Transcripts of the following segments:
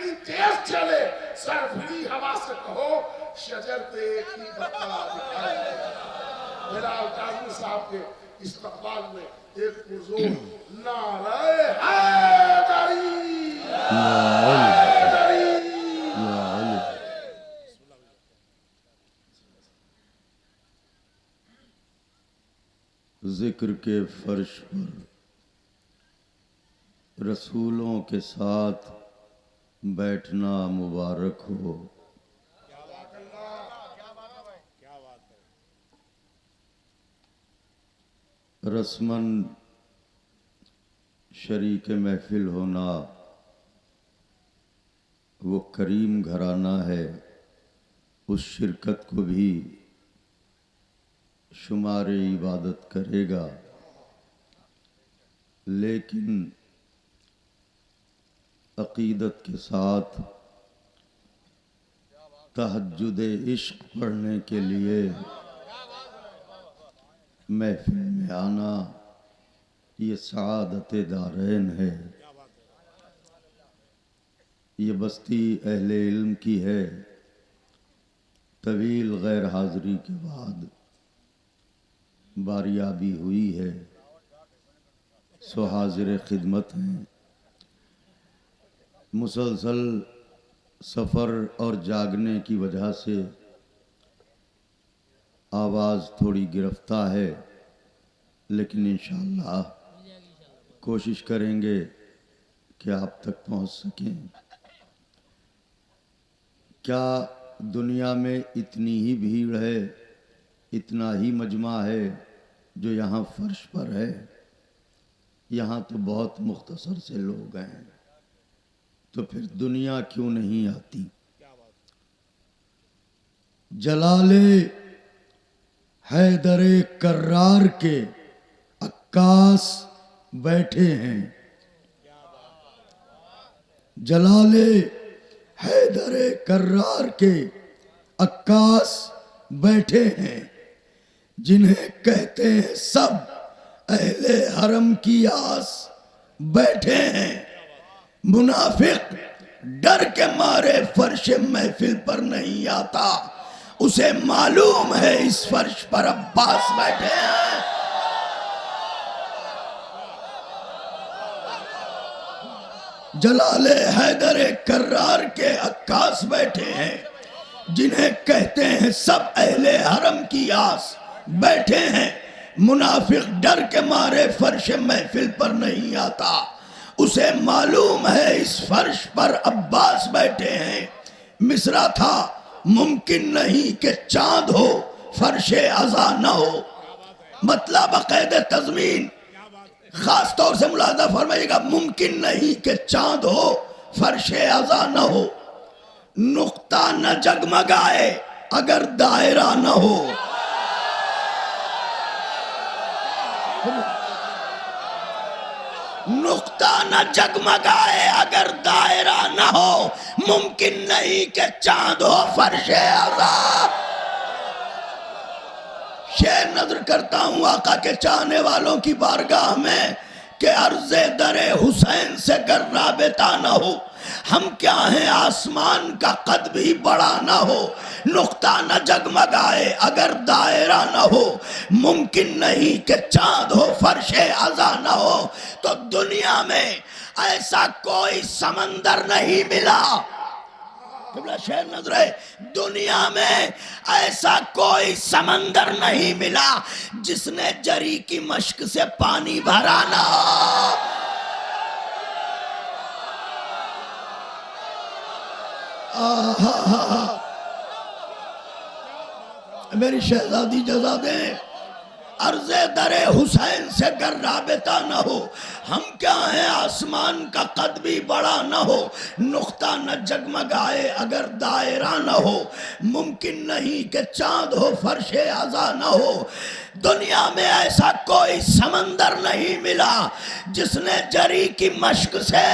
اتنی تیز چلے سرفری ہوا سے کہو شجر پہ ایک ہی بتا دکھائی دے۔ بلال کاظمی صاحب کے استقبال میں ایک پرزور نعرہ حیدری حیدری۔ ذکر کے فرش پر رسولوں کے ساتھ بیٹھنا مبارک ہو۔ رسماً شریک محفل ہونا وہ کریم گھرانہ ہے، اس شرکت کو بھی شمار عبادت کرے گا، لیکن عقیدت کے ساتھ تہجد عشق پڑھنے کے لیے محفل میں آنا یہ سعادت دارین ہے۔ یہ بستی اہل علم کی ہے، طویل غیر حاضری کے بعد باریابی ہوئی ہے، سو حاضر خدمت ہیں۔ مسلسل سفر اور جاگنے کی وجہ سے آواز تھوڑی گرفتہ ہے، لیکن انشاءاللہ کوشش کریں گے کہ آپ تک پہنچ سکیں۔ کیا دنیا میں اتنی ہی بھیڑ ہے، اتنا ہی مجمع ہے جو یہاں فرش پر ہے؟ یہاں تو بہت مختصر سے لوگ ہیں، تو پھر دنیا کیوں نہیں آتی؟ جلال حیدر کرار کے عکاس بیٹھے ہیں، جلال حیدر کرار کے عکاس بیٹھے ہیں، جنہیں کہتے ہیں سب اہل حرم کی آس بیٹھے ہیں۔ منافق ڈر کے مارے فرش محفل پر نہیں آتا، اسے معلوم ہے اس فرش پر عباس بیٹھے ہیں۔ جلال حیدر کرار کے عکاس بیٹھے ہیں، جنہیں کہتے ہیں سب اہل حرم کی آس بیٹھے ہیں۔ منافق ڈر کے مارے فرش محفل پر نہیں آتا، اسے معلوم ہے اس فرش پر عباس بیٹھے ہیں۔ مصرع تھا ممکن نہیں کہ چاند ہو فرش عزا نہ ہو، مطلب عقید تضمین خاص طور سے ملاحظہ فرمائیے گا، ممکن نہیں کہ چاند ہو فرش عزا نہ ہو، نقطہ نہ جگمگائے اگر دائرہ نہ ہو۔ نقطہ نہ جگمگائے اگر دائرہ نہ ہو، ممکن نہیں کہ چاند ہو فرش عزا۔ شعر نظر کرتا ہوں آقا کے چاہنے والوں کی بارگاہ میں کہ عرض در حسین سے گر رابطہ نہ ہو، ہم کیا ہیں آسمان کا قد بھی بڑا نہ ہو، نقطہ نہ جگمگائے اگر دائرہ نہ ہو، ممکن نہیں کہ چاند ہو فرش عزا نہ ہو۔ تو دنیا میں ایسا کوئی سمندر نہیں ملا، قبلہ شہر نظر ہے، دنیا میں ایسا کوئی سمندر نہیں ملا جس نے جری کی مشک سے پانی بھرا نہ ہو۔ میری شہزادی جزا دیں، عرض در حسین سے گر رابطہ نہ ہو، ہم کیا ہیں آسمان کا قد بھی بڑا نہ ہو، نقطہ نہ جگمگائے اگر دائرہ نہ ہو، ممکن نہیں کہ چاند ہو فرش عزا نہ ہو۔ دنیا میں ایسا کوئی سمندر نہیں ملا جس نے جری کی مشک سے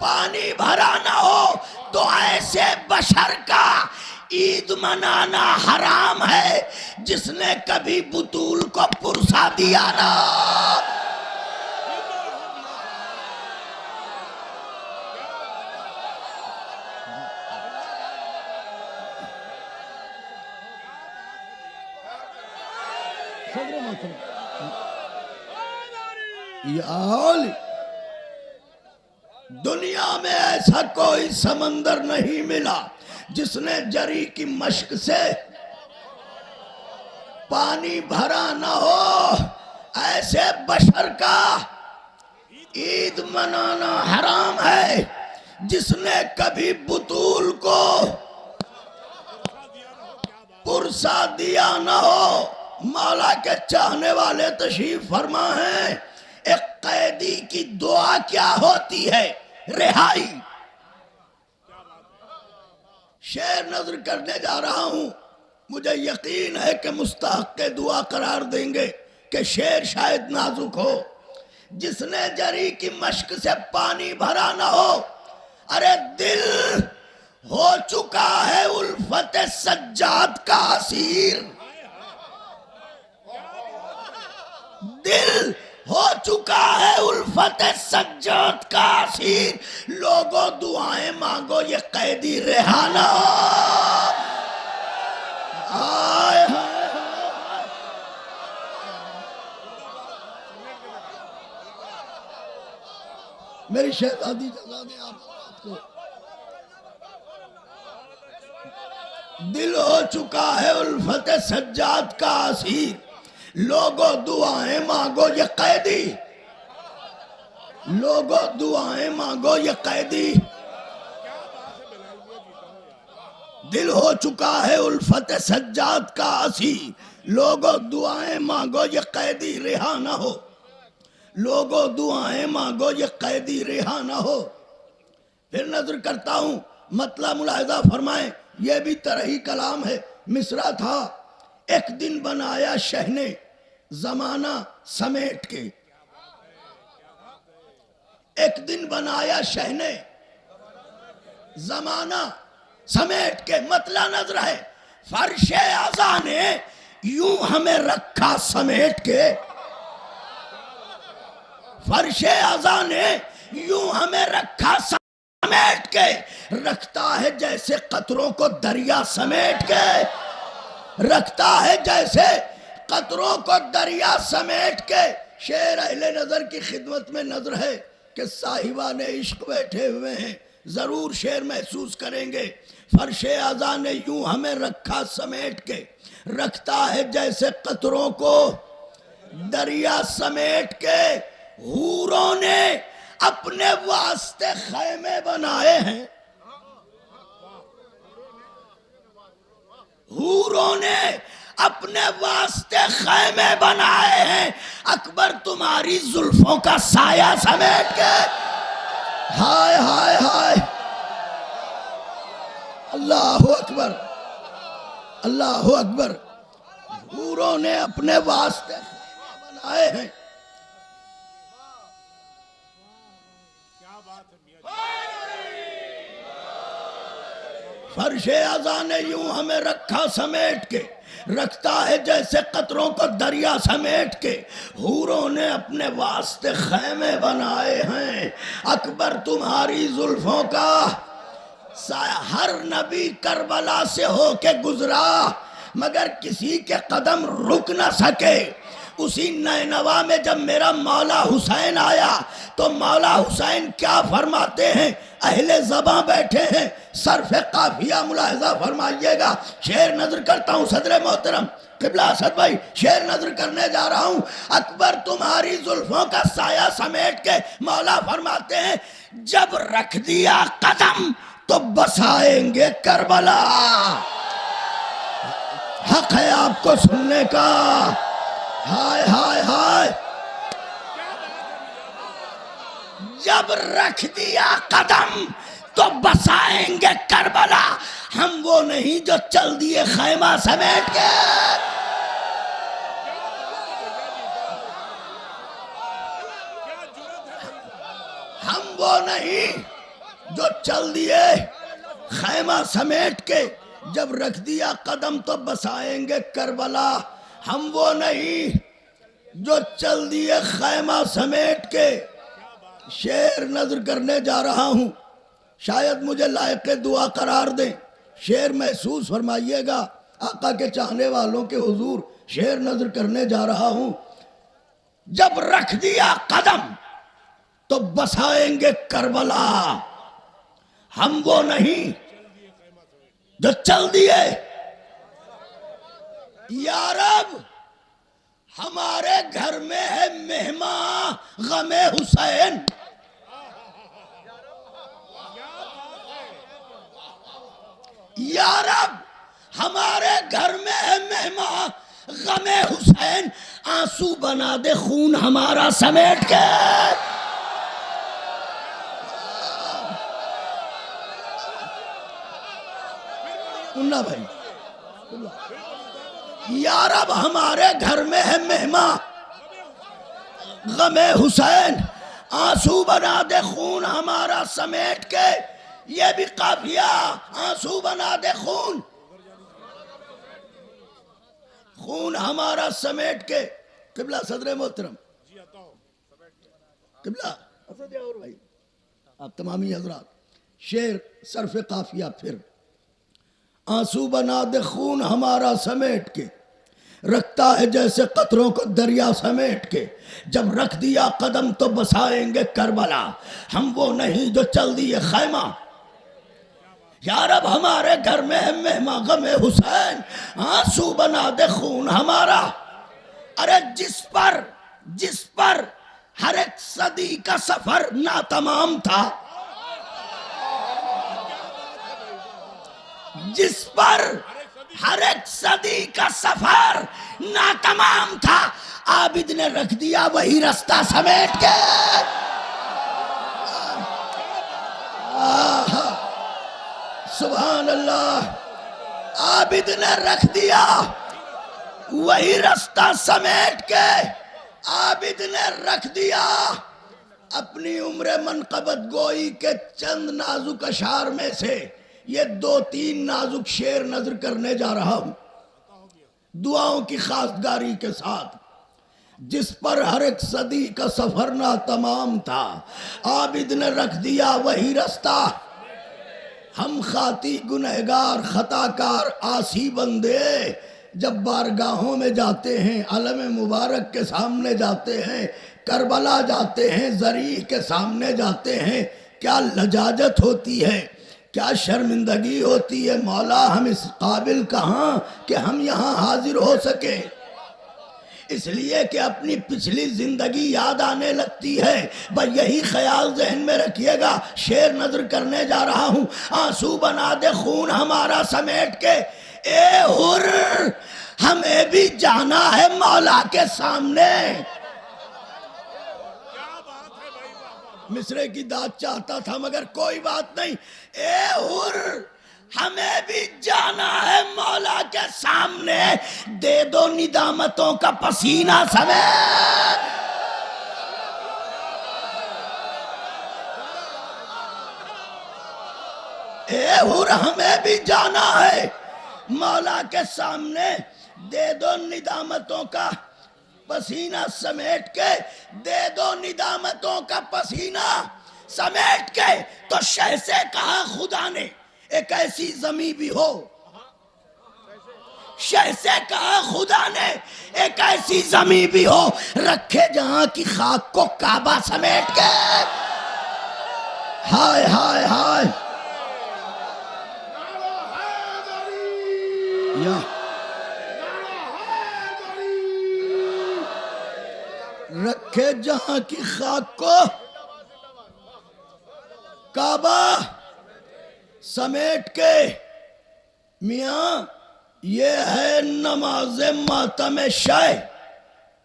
پانی بھرا نہ ہو، تو ایسے بشر کا عید منانا حرام ہے جس نے کبھی بطول کو پرسا دیا نہ۔ صدر محترم یا علی، دنیا میں ایسا کوئی سمندر نہیں ملا جس نے جری کی مشق سے پانی بھرا نہ ہو۔ ایسے بشر کا عید منانا حرام ہے جس نے کبھی بطول کو پرسا دیا نہ ہو۔ مولا کے چاہنے والے تشریف فرما ہیں، ایک قیدی کی دعا کیا ہوتی ہے؟ رہائی۔ شعر نظر کرنے جا رہا ہوں، مجھے یقین ہے کہ مستحق دعا قرار دیں گے کہ شعر شاید نازک ہو۔ جس نے جری کی مشق سے پانی بھرا نہ ہو، ارے دل ہو چکا ہے الفت سجاد کا اسیر، دل ہو چکا ہے الفت سجاد کا اسیر، لوگوں دعائیں مانگو یہ قیدی رہا نہ ہو۔ آئے ہائے میری شہزادی جگہ دیں آپ کو۔ دل ہو چکا ہے الفت سجاد کا اسیر، لوگوں دعائیں مانگو یہ قیدی، لوگوں دعائیں مانگو یہ قیدی۔ دل ہو چکا ہے الفت سجاد کا اسیر، لوگوں دعائیں مانگو یہ قیدی رہا نہ ہو، لوگوں دعائیں مانگو یہ قیدی رہا نہ ہو۔ پھر نظر کرتا ہوں، مطلب ملاحظہ فرمائیں، یہ بھی طرحی کلام ہے۔ مصرع تھا، ایک دن بنایا شہ نے زمانہ سمیٹ کے، ایک دن بنایا شہ نے زمانہ سمیٹ کے، مطلب نظر ہے فرش ازاں نے یوں ہمیں رکھا سمیٹ کے، فرش ازاں نے یوں ہمیں رکھا سمیٹ کے، رکھتا ہے جیسے قطروں کو دریا سمیٹ کے، رکھتا ہے جیسے قطروں کو دریا سمیٹ کے۔ شعر اہل نظر کی خدمت میں نظر ہے کہ صاحبان عشق بیٹھے ہوئے ہیں، ضرور شعر محسوس کریں گے۔ فرش ازاں نے یوں ہمیں رکھا سمیٹ کے، رکھتا ہے جیسے قطروں کو دریا سمیٹ کے، حوروں نے اپنے واسطے خیمے بنائے ہیں، حوروں نے اپنے واسطے خیمے بنائے ہیں، اکبر تمہاری زلفوں کا سایہ سمیٹ کے۔ ہائے ہائے ہائے، اللہ اکبر، اللہ اکبر، حوروں نے اپنے واسطے خیمے بنائے ہیں۔ فرش ازاں نے یوں ہمیں رکھا سمیٹ کے، رکھتا ہے جیسے قطروں کو دریا سمیٹ کے، حوروں نے اپنے واسطے خیمے بنائے ہیں، اکبر تمہاری زلفوں کا سایہ۔ ہر نبی کربلا سے ہو کے گزرا مگر کسی کے قدم رک نہ سکے۔ اسی نینوا میں جب میرا مولا حسین آیا تو مولا حسین کیا فرماتے ہیں؟ اہل زباں بیٹھے ہیں، صرف قافیہ ملاحظہ فرمائیے گا۔ شعر نظر کرتا ہوں صدر محترم قبلہ اسد بھائی، شعر نظر کرنے جا رہا ہوں۔ اکبر تمہاری زلفوں کا سایہ سمیٹ کے مولا فرماتے ہیں جب رکھ دیا قدم تو بسائیں گے کربلا۔ حق ہے آپ کو سننے کا۔ ہائے ہائے ہائے، جب رکھ دیا قدم تو بسائیں گے کربلا، ہم وہ نہیں جو چل دیے خیمہ سمیٹ کے۔ ہم وہ نہیں جو چل دیے خیمہ سمیٹ کے، جب رکھ دیا قدم تو بسائیں گے کربلا، ہم وہ نہیں جو چل دیے خیمہ سمیٹ کے۔ شعر نظر کرنے جا رہا ہوں، شاید مجھے لائق دعا قرار دیں، شعر محسوس فرمائیے گا۔ آقا کے چاہنے والوں کے حضور شعر نظر کرنے جا رہا ہوں. جب رکھ دیا قدم تو بسائیں گے کربلا، ہم وہ نہیں جو چل دیے. یا رب ہمارے گھر میں ہے مہمان غم حسین. یا رب ہمارے گھر میں ہے مہمان غم حسین، آنسو بنا دے خون ہمارا سمیٹ کے. سننا بھائی، یا رب ہمارے گھر میں ہے مہمان غم حسین، آنسو بنا دے خون ہمارا سمیٹ کے. یہ بھی قافیہ، آنسو بنا دے خون ہمارا سمیٹ کے. قبلہ صدر محترم، قبلہ اور بھائی آپ تمامی حضرات، شعر صرف قافیہ پھر. آنسو بنا دے خون ہمارا سمیٹ کے، رکھتا ہے جیسے قطروں کو دریا سمیٹ کے. جب رکھ دیا قدم تو بسائیں گے کربلا، ہم وہ نہیں جو چل دیے خیمہ. یا رب ہمارے گھر میں ہے مہمان غم حسین، آنسو بنا دے خون ہمارا. ارے جس پر ہر ایک صدی کا سفر ناتمام تھا، جس پر ہر ایک صدی کا سفر ناتمام تھا، عابد نے رکھ دیا وہی رستہ سمیٹ کے. سبحان اللہ. عابد نے رکھ دیا وہی رستہ سمیٹ کے. عابد نے رکھ دیا اپنی عمر منقبت گوئی کے چند نازک اشعار میں سے یہ 2-3 نازک شعر نظر کرنے جا رہا ہوں دعاؤں کی خواستگاری کے ساتھ. جس پر ہر ایک صدی کا سفر ناتمام تھا، عابد نے رکھ دیا وہی رستہ. ہم خاطی گنہگار خطاکار آسی بندے جب بارگاہوں میں جاتے ہیں، علم مبارک کے سامنے جاتے ہیں، کربلا جاتے ہیں، ذریح کے سامنے جاتے ہیں، کیا لجاجت ہوتی ہے، کیا شرمندگی ہوتی ہے. مولا ہم اس قابل کہاں کہ ہم یہاں حاضر ہو سکیں. اس لیے کہ اپنی پچھلی زندگی یاد آنے لگتی ہے. بس یہی خیال ذہن میں رکھیے گا. شعر نظر کرنے جا رہا ہوں. آنسو بنا دے خون ہمارا سمیٹ کے، اے حر ہمیں بھی جانا ہے مولا کے سامنے. مصرے کی داد چاہتا تھا مگر کوئی بات نہیں. اے حر ہمیں بھی جانا ہے مولا کے سامنے، دے دو ندامتوں کا پسینہ سمیت. اے حر ہمیں بھی جانا ہے مولا کے سامنے، دے دو ندامتوں کا پسینہ سمیٹ کے. دے دو ندامتوں کا پسینہ سمیٹ کے. تو شہ سے کہا خدا نے ایک ایسی زمیں بھی ہو، شہ سے کہا خدا نے ایک ایسی زمیں بھی ہو، رکھے جہاں کی خاک کو کعبہ سمیٹ کے. ہائے ہائے ہائے یا رکھے جہاں کی خاک کو کعبہ سمیٹ کے. میاں یہ ہے نماز ماتم شہ،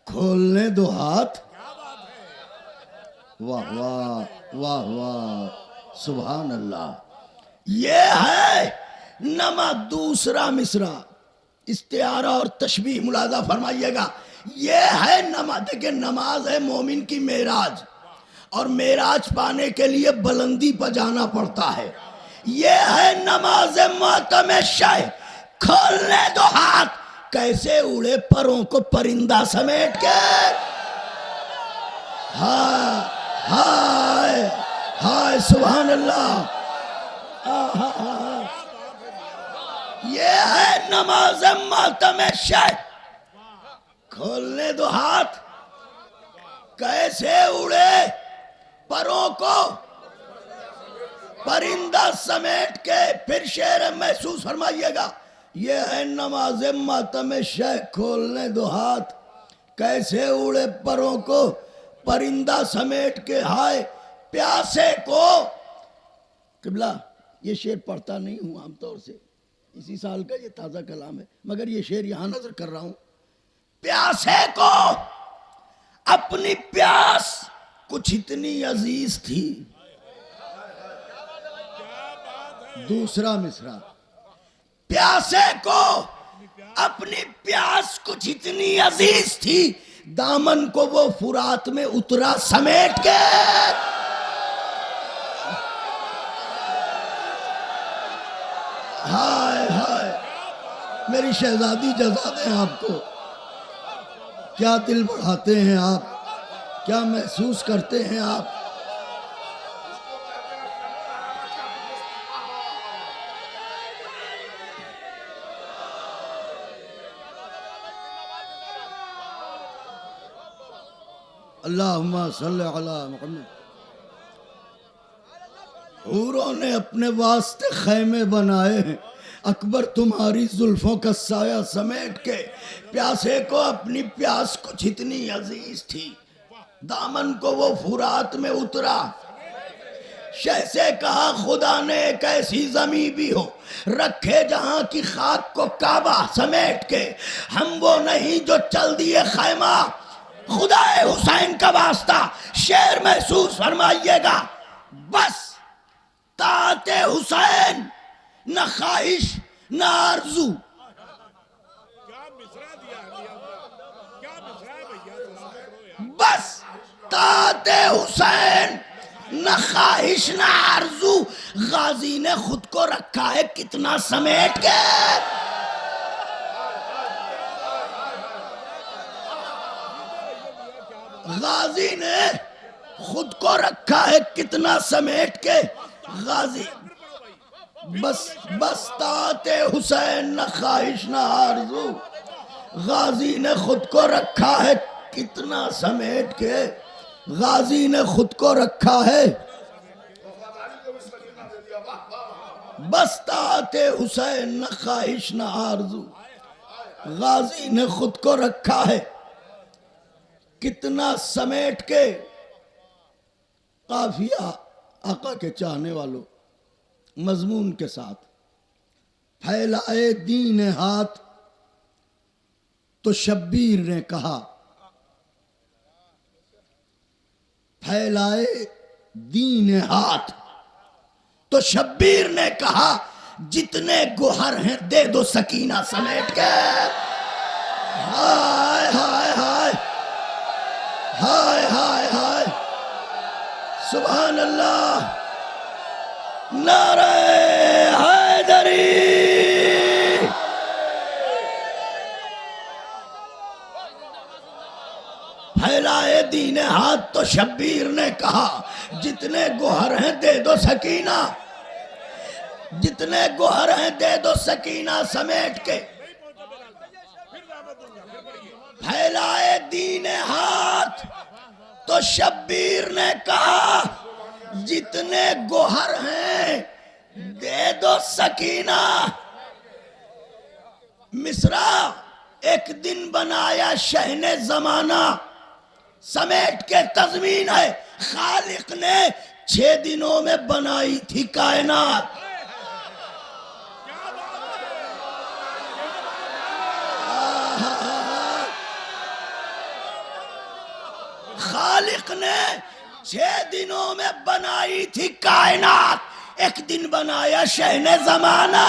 کھولنے دو ہاتھ. واہ واہ واہ واہ سبحان اللہ. یہ ہے دوسرا مصرع استعارہ اور تشبیہ ملاحظہ فرمائیے گا. یہ ہے نماز. دیکھیں نماز ہے مومن کی معراج، اور معراج پانے کے لیے بلندی پر جانا پڑتا ہے. یہ ہے نماز ماتم شہ، کھولنے دو ہاتھ. کیسے اڑے پروں کو پرندہ سمیٹ کے. ہائے ہائے ہائے سبحان اللہ. یہ ہے نماز ماتم شہ. کھولنے دو ہاتھ. کیسے اڑے پروں کو پرندہ سمیٹ کے. پھر شعر محسوس فرمائیے گا. یہ ہے نماز ماتم شہ. کھولنے دو ہاتھ. کیسے اڑے پروں کو پرندہ سمیٹ کے. ہائے پیاسے کو. قبلہ یہ شعر پڑھتا نہیں ہوں عام طور سے, اسی سال کا یہ تازہ کلام ہے, مگر یہ شعر یہاں نظر کر رہا ہوں. پیاسے کو اپنی پیاس کچھ اتنی عزیز تھی. دوسرا مصرع. پیاسے کو اپنی پیاس کچھ اتنی عزیز تھی, دامن کو وہ فرات میں اترا سمیٹ کے. ہائے ہائے میری شہزادی جزا دیں آپ کو. کیا دل بڑھاتے ہیں آپ, کیا محسوس کرتے ہیں آپ. اللہم صلی علی محمد. حوروں نے اپنے واسطے خیمے بنائے ہیں, اکبر تمہاری زلفوں کا سایہ سمیٹ کے. پیاسے کو اپنی پیاس کچھ اتنی عزیز تھی, دامن کو وہ فرات میں اترا. شہ سے کہا خدا نے ایک ایسی زمیں بھی ہو, رکھے جہاں کی خاک کو کعبہ سمیٹ کے. ہم وہ نہیں جو چل دیے خیمہ, خدا حسین کا واسطہ. شعر محسوس فرمائیے گا. بس طاعت حسین, نہ خواہش نہ آرزو. بس طاعت حسین, نہ خواہش نہ آرزو. غازی نے خود کو رکھا ہے کتنا سمیٹ کے. غازی نے خود کو رکھا ہے کتنا سمیٹ کے. غازی بس طاعت حسین, نہ خواہش نہ آرزو. غازی نے خود کو رکھا ہے کتنا سمیٹ کے. غازی نے خود کو رکھا ہے بس طاعت حسین, نہ خواہش نہ آرزو. غازی نے خود کو رکھا ہے کتنا سمیٹ کے. قافیہ آقا کے چاہنے والوں مضمون کے ساتھ. پھیلائے دین ہاتھ تو شبیر نے کہا. پھیلائے دین ہاتھ تو شبیر نے کہا, جتنے گوہر ہیں دے دو سکینہ سمیٹ کے. ہائے ہائے ہائے ہائے ہائے ہائے سبحان اللہ. نعرہ حیدری. پھیلائے دین ہاتھ تو شبیر نے کہا, جتنے گوہر ہیں دے دو سکینہ. جتنے گوہر ہیں دے دو سکینہ سمیٹ کے. پھیلائے دین ہاتھ تو شبیر نے کہا, جتنے گوہر ہیں دے دو سکینہ. مصرع. ایک دن بنایا شہن زمانہ سمیٹ کے تضمین ہے. خالق نے 6 دنوں میں بنائی تھی کائنات. خالق نے 6 دنوں میں بنائی تھی کائنات. ایک دن بنایا شہن زمانہ.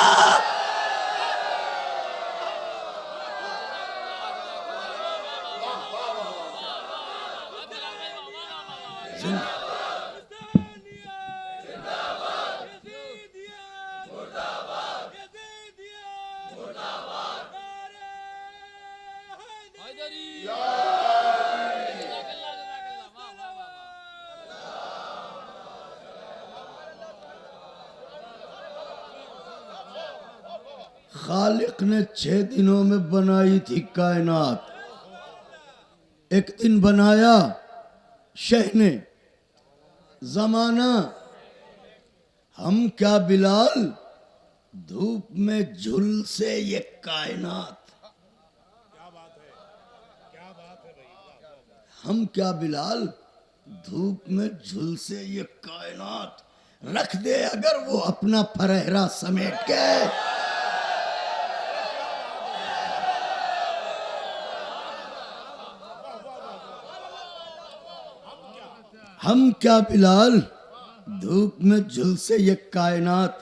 خالق نے 6 دنوں میں بنائی تھی کائنات. ایک دن بنایا شہ نے زمانہ. ہم کیا بلال دھوپ میں جھلسے یہ کائنات. ہم کیا بلال دھوپ میں جھلسے یہ کائنات. رکھ دے اگر وہ اپنا پھرہرا سمیٹ کے. ہم کیا بلال دھوپ میں جھلسے یہ کائنات.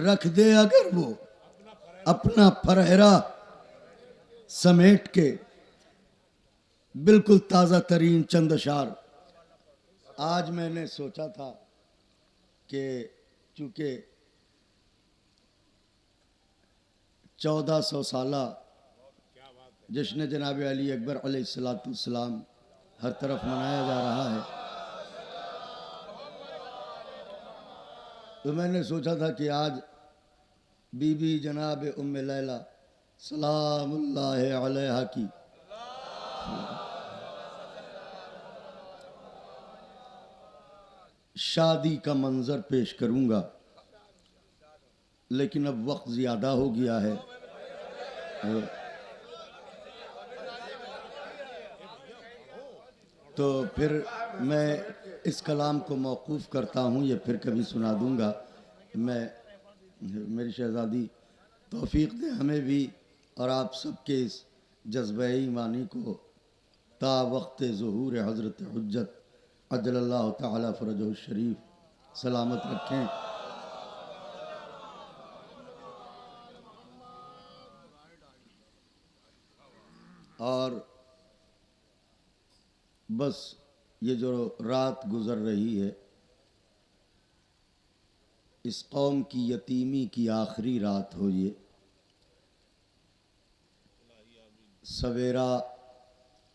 رکھ دے اگر وہ اپنا پھرہرا سمیٹ کے. بالکل تازہ ترین چند اشعار. آج میں نے سوچا تھا کہ چونکہ 1400 سالہ جشن جناب علی اکبر علیہ السلام ہر طرف منایا جا رہا ہے، تو میں نے سوچا تھا کہ آج بی بی جناب ام لیلہ سلام اللہ علیہا کی شادی کا منظر پیش کروں گا، لیکن اب وقت زیادہ ہو گیا ہے. تو پھر میں اس کلام کو موقوف کرتا ہوں، یہ پھر کبھی سنا دوں گا. میری شہزادی توفیق دے ہمیں بھی اور آپ سب کے اس جذبہ ایمانی کو تا وقت ظہور حضرت حجت عجل اللہ تعالی فرجہ الشریف سلامت رکھیں. اور بس یہ جو رات گزر رہی ہے، اس قوم کی یتیمی کی آخری رات ہو، یہ سویرا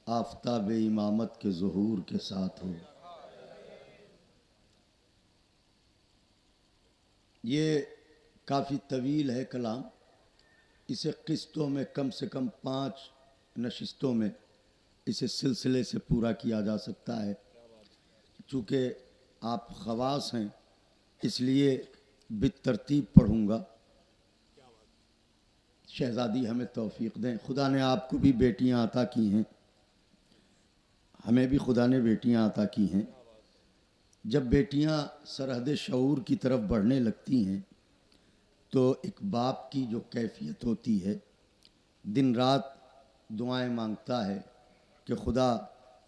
آفتاب امامت کے ظہور کے ساتھ ہو. یہ کافی طویل ہے کلام، اسے قسطوں میں کم سے کم 5 نشستوں میں اسے سلسلے سے پورا کیا جا سکتا ہے. چونکہ آپ خواص ہیں اس لیے بالترتیب پڑھوں گا. شہزادی ہمیں توفیق دیں. خدا نے آپ کو بھی بیٹیاں عطا کی ہیں، ہمیں بھی خدا نے بیٹیاں عطا کی ہیں. جب بیٹیاں سرحد شعور کی طرف بڑھنے لگتی ہیں تو ایک باپ کی جو کیفیت ہوتی ہے، دن رات دعائیں مانگتا ہے کہ خدا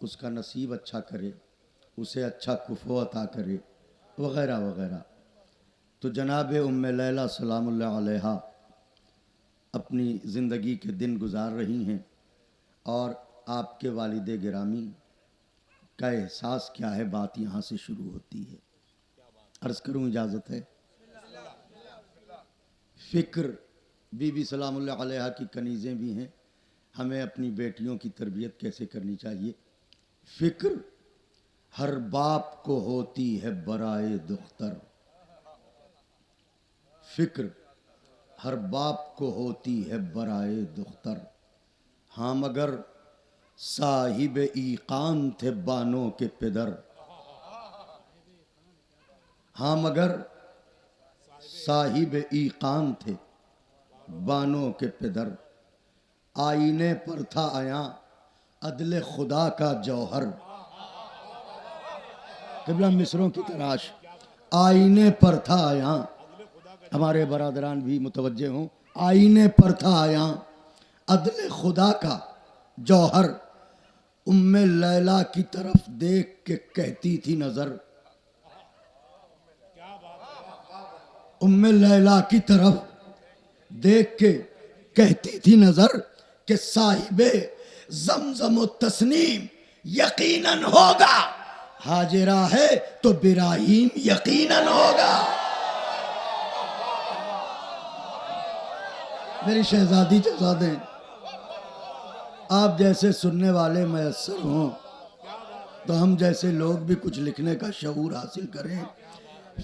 اس کا نصیب اچھا کرے، اسے اچھا کفو عطا کرے، وغیرہ وغیرہ. تو جناب ام لیلہ سلام اللہ علیہا اپنی زندگی کے دن گزار رہی ہیں، اور آپ کے والد گرامی کا احساس کیا ہے، بات یہاں سے شروع ہوتی ہے. عرض کروں اجازت ہے؟ فکر بی بی سلام اللہ علیہا کی کنیزیں بھی ہیں. ہمیں اپنی بیٹیوں کی تربیت کیسے کرنی چاہیے. فکر ہر باپ کو ہوتی ہے برائے دختر. فکر ہر باپ کو ہوتی ہے برائے دختر. ہاں مگر صاحب ایقان تھے بانوں کے پدر. ہاں مگر صاحب ایقان تھے بانوں کے پدر. آئینے پر تھا عیاں عدل خدا کا جوہر. قبلہ مصروں کی تراش. آئینے پر تھا عیاں، ہمارے برادران بھی متوجہ ہوں. آئینے پر تھا عیاں عدل خدا کا جوہر. ام لیلہ کی طرف دیکھ کے کہتی تھی نظر. ام لیلہ کی طرف دیکھ کے کہتی تھی نظر کہ صاحب زمزم و تسنیم یقیناً ہوگا. ہاجرہ ہے تو براہیم یقیناً ہوگا. میری شہزادی جزا دیں. آپ جیسے سننے والے میسر ہوں تو ہم جیسے لوگ بھی کچھ لکھنے کا شعور حاصل کریں.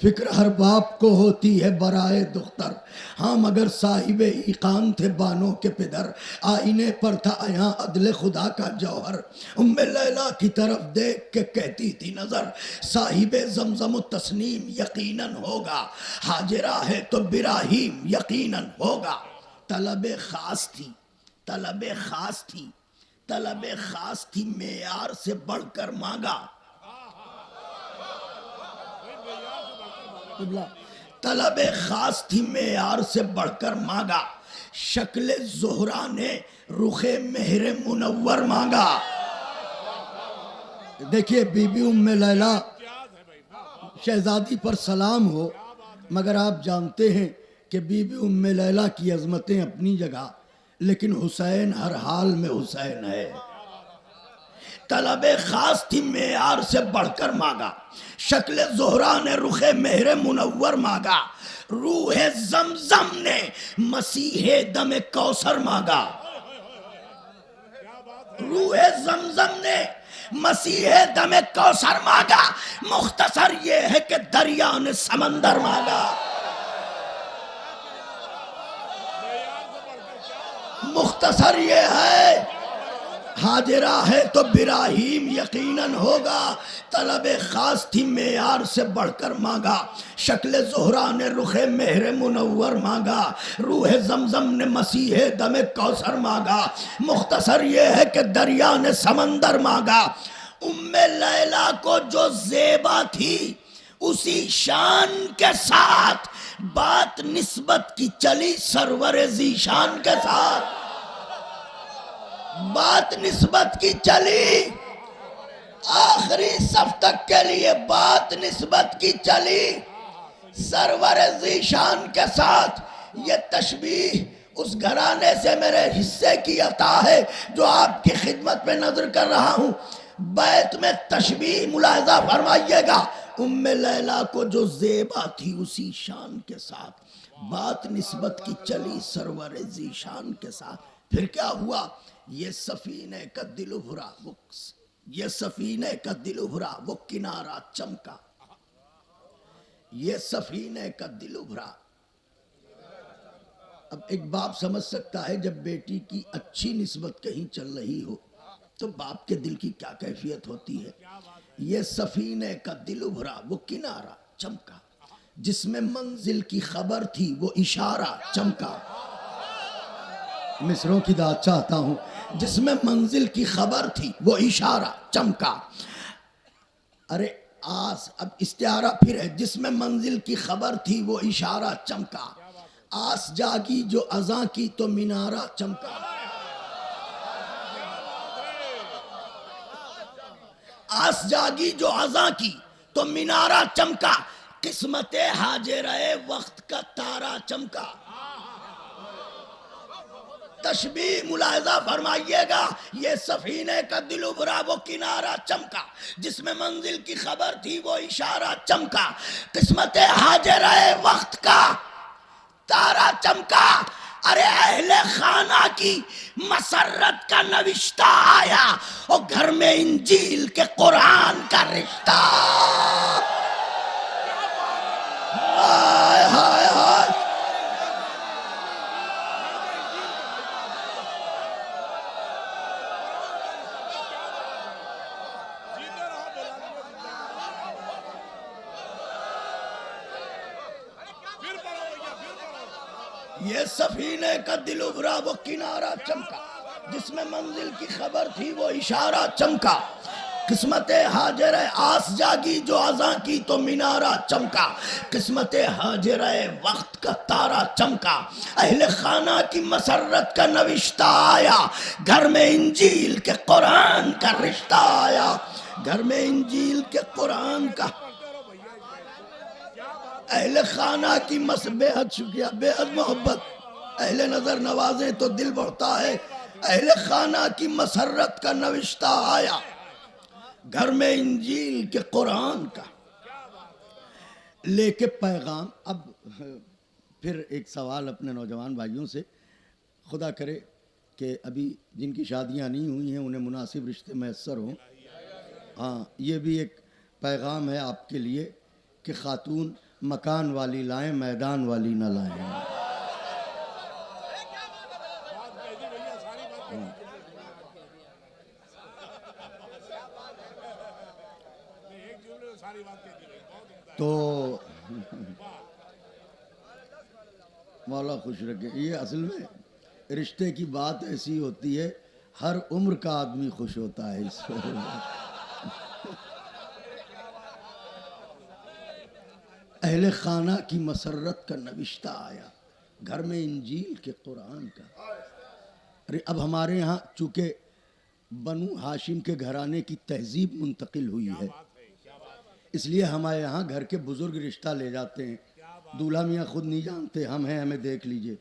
فکر ہر باپ کو ہوتی ہے برائے دختر، ہاں مگر صاحب ایقان تھے بانوں کے پدر، آئینے پر تھا عیاں عدل خدا کا جوہر، ام لیلا کی طرف دیکھ کے کہتی تھی نظر، صاحب زمزم و تسنیم یقیناً ہوگا، حاجرہ ہے تو براہیم یقیناً ہوگا۔ طلب خاص تھی، طلب خاص تھی، طلب خاص تھی، معیار سے بڑھ کر مانگا، طلب خاص تھی معیار سے بڑھ کر مانگا، شکل زہرا نے رخ مہر منور مانگا۔ دیکھیے بی بی ام لیلا، شہزادی پر سلام ہو، مگر آپ جانتے ہیں کہ بی بی ام لیلا کی عظمتیں اپنی جگہ، لیکن حسین ہر حال میں حسین ہے۔ طلب خاص تھی معیار سے بڑھ کر مانگا، شکل زہرا نے رخ مہر منور مانگا، روح زمزم نے مسیح دم کوثر مانگا، روح زمزم نے مسیح دم کوثر مانگا، مختصر یہ ہے کہ دریا نے سمندر مانگا، مختصر یہ ہے، حاجرہ ہے تو براہیم یقیناً ہوگا، طلب خاص تھی معیار سے بڑھ کر مانگا، شکل زہرا نے رخ مہر منور مانگا، روح زمزم نے مسیح دم کوثر مانگا، مختصر یہ ہے کہ دریا نے سمندر مانگا۔ ام لیلا کو جو زیبا تھی اسی شان کے ساتھ بات نسبت کی چلی سرور ذیشان کے ساتھ، بات نسبت کی چلی، آخری صف تک کے لیے بات نسبت کی چلی سرور ذیشان کے ساتھ۔ یہ تشبیہ اس گھرانے سے میرے حصے کی عطا ہے جو آپ کی خدمت میں نظر کر رہا ہوں۔ بیت میں تشبیہ ملاحظہ فرمائیے گا، ام لیلا کو جو زیبا تھی اسی شان کے ساتھ بات نسبت کی چلی سرور ذیشان کے ساتھ۔ پھر کیا ہوا؟ یہ سفینے کا دل ابھرا، یہ سفینے کا دل ابھرا وہ کنارہ چمکا، یہ سفینے کا دل ابھرا۔ اب ایک باپ سمجھ سکتا ہے جب بیٹی کی اچھی نسبت کہیں چل رہی ہو تو باپ کے دل کی کیا کیفیت ہوتی ہے۔ یہ سفینے کا دل ابھرا وہ کنارہ چمکا، جس میں منزل کی خبر تھی وہ اشارہ چمکا۔ مصروں کی داد چاہتا ہوں، جس میں منزل کی خبر تھی وہ اشارہ چمکا۔ ارے آس، اب استعارہ پھر ہے، جس میں منزل کی خبر تھی وہ اشارہ چمکا، آس جاگی جو اذاں کی تو مینارہ چمکا، آس جاگی جو اذاں کی تو مینارہ چمکا، قسمت حاجرہ وقت کا تارہ چمکا۔ تشبیہ ملاحظہ فرمائیے گا، یہ سفینے کا دل ابھرا وہ کنارہ چمکا، جس میں منزل کی خبر تھی وہ اشارہ چمکا، قسمت حاجرہ وقت کا تارہ چمکا۔ ارے اہل خانہ کی مسرت کا نوشتہ آیا اور گھر میں انجیل کے قرآن کا رشتہ، ہائے ہائے ہائے، یہ سفینے کا دل ابھرا وہ کنارہ چمکا، جس میں منزل کی خبر تھی وہ اشارہ چمکا، قسمت حاجرہ آس جاگی جو اذاں کی تو مینارہ چمکا، قسمت حاجرہ وقت کا تارہ چمکا، اہل خانہ کی مسرت کا نوشتہ آیا، گھر میں انجیل کے قرآن کا رشتہ آیا، گھر میں انجیل کے قرآن کا، اہل خانہ کی بے حد شکریہ، بے حد محبت، اہل نظر نوازیں تو دل بڑھتا ہے، اہل خانہ کی مسرت کا نوشتہ آیا، گھر میں انجیل کے قرآن کا لے کے پیغام۔ اب پھر ایک سوال اپنے نوجوان بھائیوں سے، خدا کرے کہ ابھی جن کی شادیاں نہیں ہوئی ہیں انہیں مناسب رشتے میسر ہوں۔ ہاں، یہ بھی ایک پیغام ہے آپ کے لیے کہ خاتون مکان والی لائیں میدان والی نہ لائیں. تو مولا خوش رکھے. یہ اصل میں رشتے کی بات ایسی ہوتی ہے ہر عمر کا آدمی خوش ہوتا ہے اس سے. اہل خانہ کی مسرت کا نوشتہ آیا گھر میں انجیل کے قرآن کا. ارے اب ہمارے ہاں چونکہ بنو ہاشم کے گھرانے کی تہذیب منتقل ہوئی ہے اس لیے ہمارے یہاں گھر کے بزرگ رشتہ لے جاتے ہیں. دولہا میاں خود نہیں جانتے ہم ہیں ہمیں دیکھ لیجئے.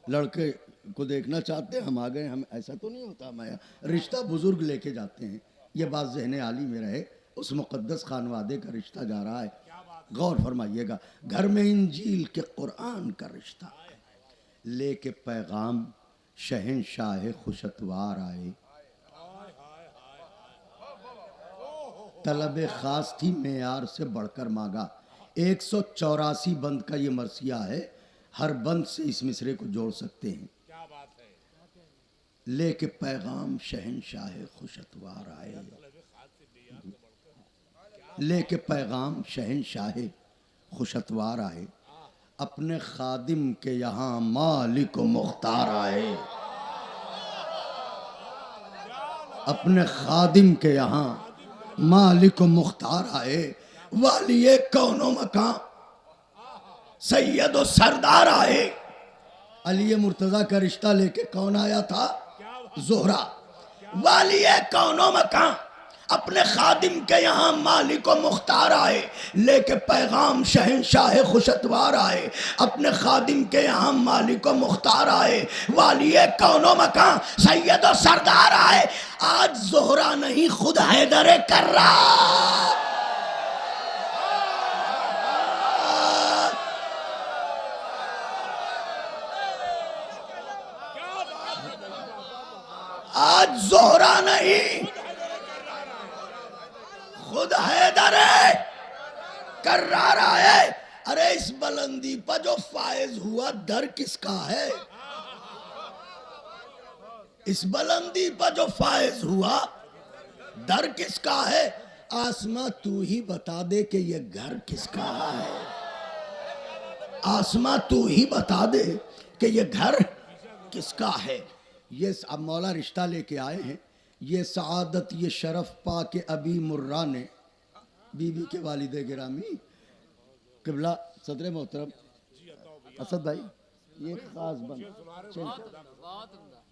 لڑکے کو دیکھنا چاہتے ہیں ہم آ گئے. ہم ایسا تو نہیں ہوتا ہمارے یہاں رشتہ بزرگ لے کے جاتے ہیں. یہ بات ذہن عالی میں رہے. اس مقدس خانوادے کا رشتہ جا رہا ہے. غور فرمائیے گا. گھر میں انجیل کے قرآن کا رشتہ ہے. لے کے پیغام شہنشاہ خوش اتوار آئے. طلب خاص تھی معیار سے بڑھ کر مانگا. 184 بند کا یہ مرثیہ ہے. ہر بند سے اس مصرے کو جوڑ سکتے ہیں. لے کے پیغام شہنشاہ خوش اتوار آئے. لے کے پیغام شہنشاہ خوش اتوار آئے. اپنے خادم کے یہاں مالک و مختار آئے. اپنے خادم کے یہاں مالک و مختار آئے. والی کون و مکان سید و سردار آئے. علی مرتضیٰ کا رشتہ لے کے کون آیا تھا؟ زہرا. والی کون و مکان اپنے خادم کے یہاں مالک و مختار آئے. لے کے پیغام شہنشاہ خوش اتوار آئے. اپنے خادم کے یہاں مالک و مختار آئے. والی کون و مکان سید و سردار آئے. آج زہرا نہیں خود حیدر کرار. آج زہرا نہیں خود حیدر کرار آئے. ارے اس بلندی پر جو فائز ہوا در کس کا ہے؟ اس بلندی پر جو فائز ہوا در کس کا ہے؟ آسماں تو ہی بتا دے کہ یہ گھر کس کا ہے. آسماں تو ہی بتا دے کہ یہ گھر کس کا ہے. یہ اب مولا رشتہ لے کے آئے ہیں. یہ سعادت یہ شرف پا کے ابی مرہ نے بی بی کے والد گرامی قبلہ صدر محترم اسد بھائی یہ خاص بند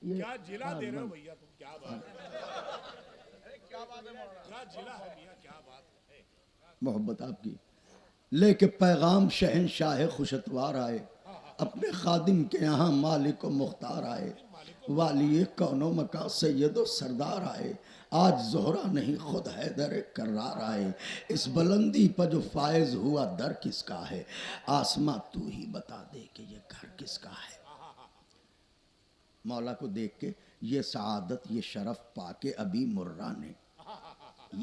کیا جلا دے رہے ہو بھیا تم. کیا بات ہے محبت آپ کی. لے کے پیغام شہنشاہ خوش اتوار آئے. اپنے خادم کے یہاں مالک و مختار آئے. والی کون و مکان سید و سردار آئے. آج زہرا نہیں خود حیدر کرار آئے. اس بلندی پر جو فائز ہوا در کس کا ہے؟ آسماں تو ہی بتا دے کہ یہ گھر کس کا ہے. مولا کو دیکھ کے یہ سعادت یہ شرف پا کے ابی مرہ نے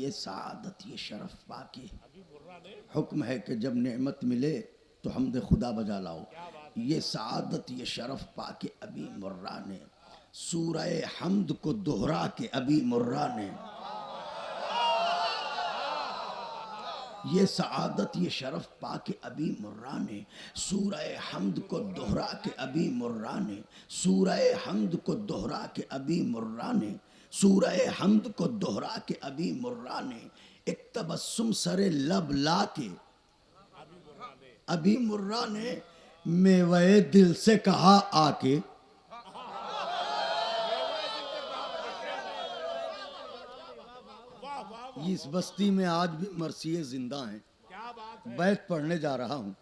یہ سعادت یہ شرف پا کے حکم ہے کہ جب نعمت ملے تو حمد خدا بجا لاؤ. یہ سعادت یہ شرف پا کے ابی مرہ نے سورہ حمد کو دہرا کے ابی مرہ نے یہ سعادت یہ شرف پا کے ابی مرہ نے سورہ حمد کو دہرا کے ابی مرہ نے سورہ حمد کو دہرا کے ابی مرہ نے سورہ حمد کو دہرا کے ابی مرہ نے ایک تبسم سر لب لا کے ابی مرہ نے میوہ دل سے کہا آ کے. اس بستی میں آج بھی مرثیے زندہ ہیں. بیت پڑھنے جا رہا ہوں.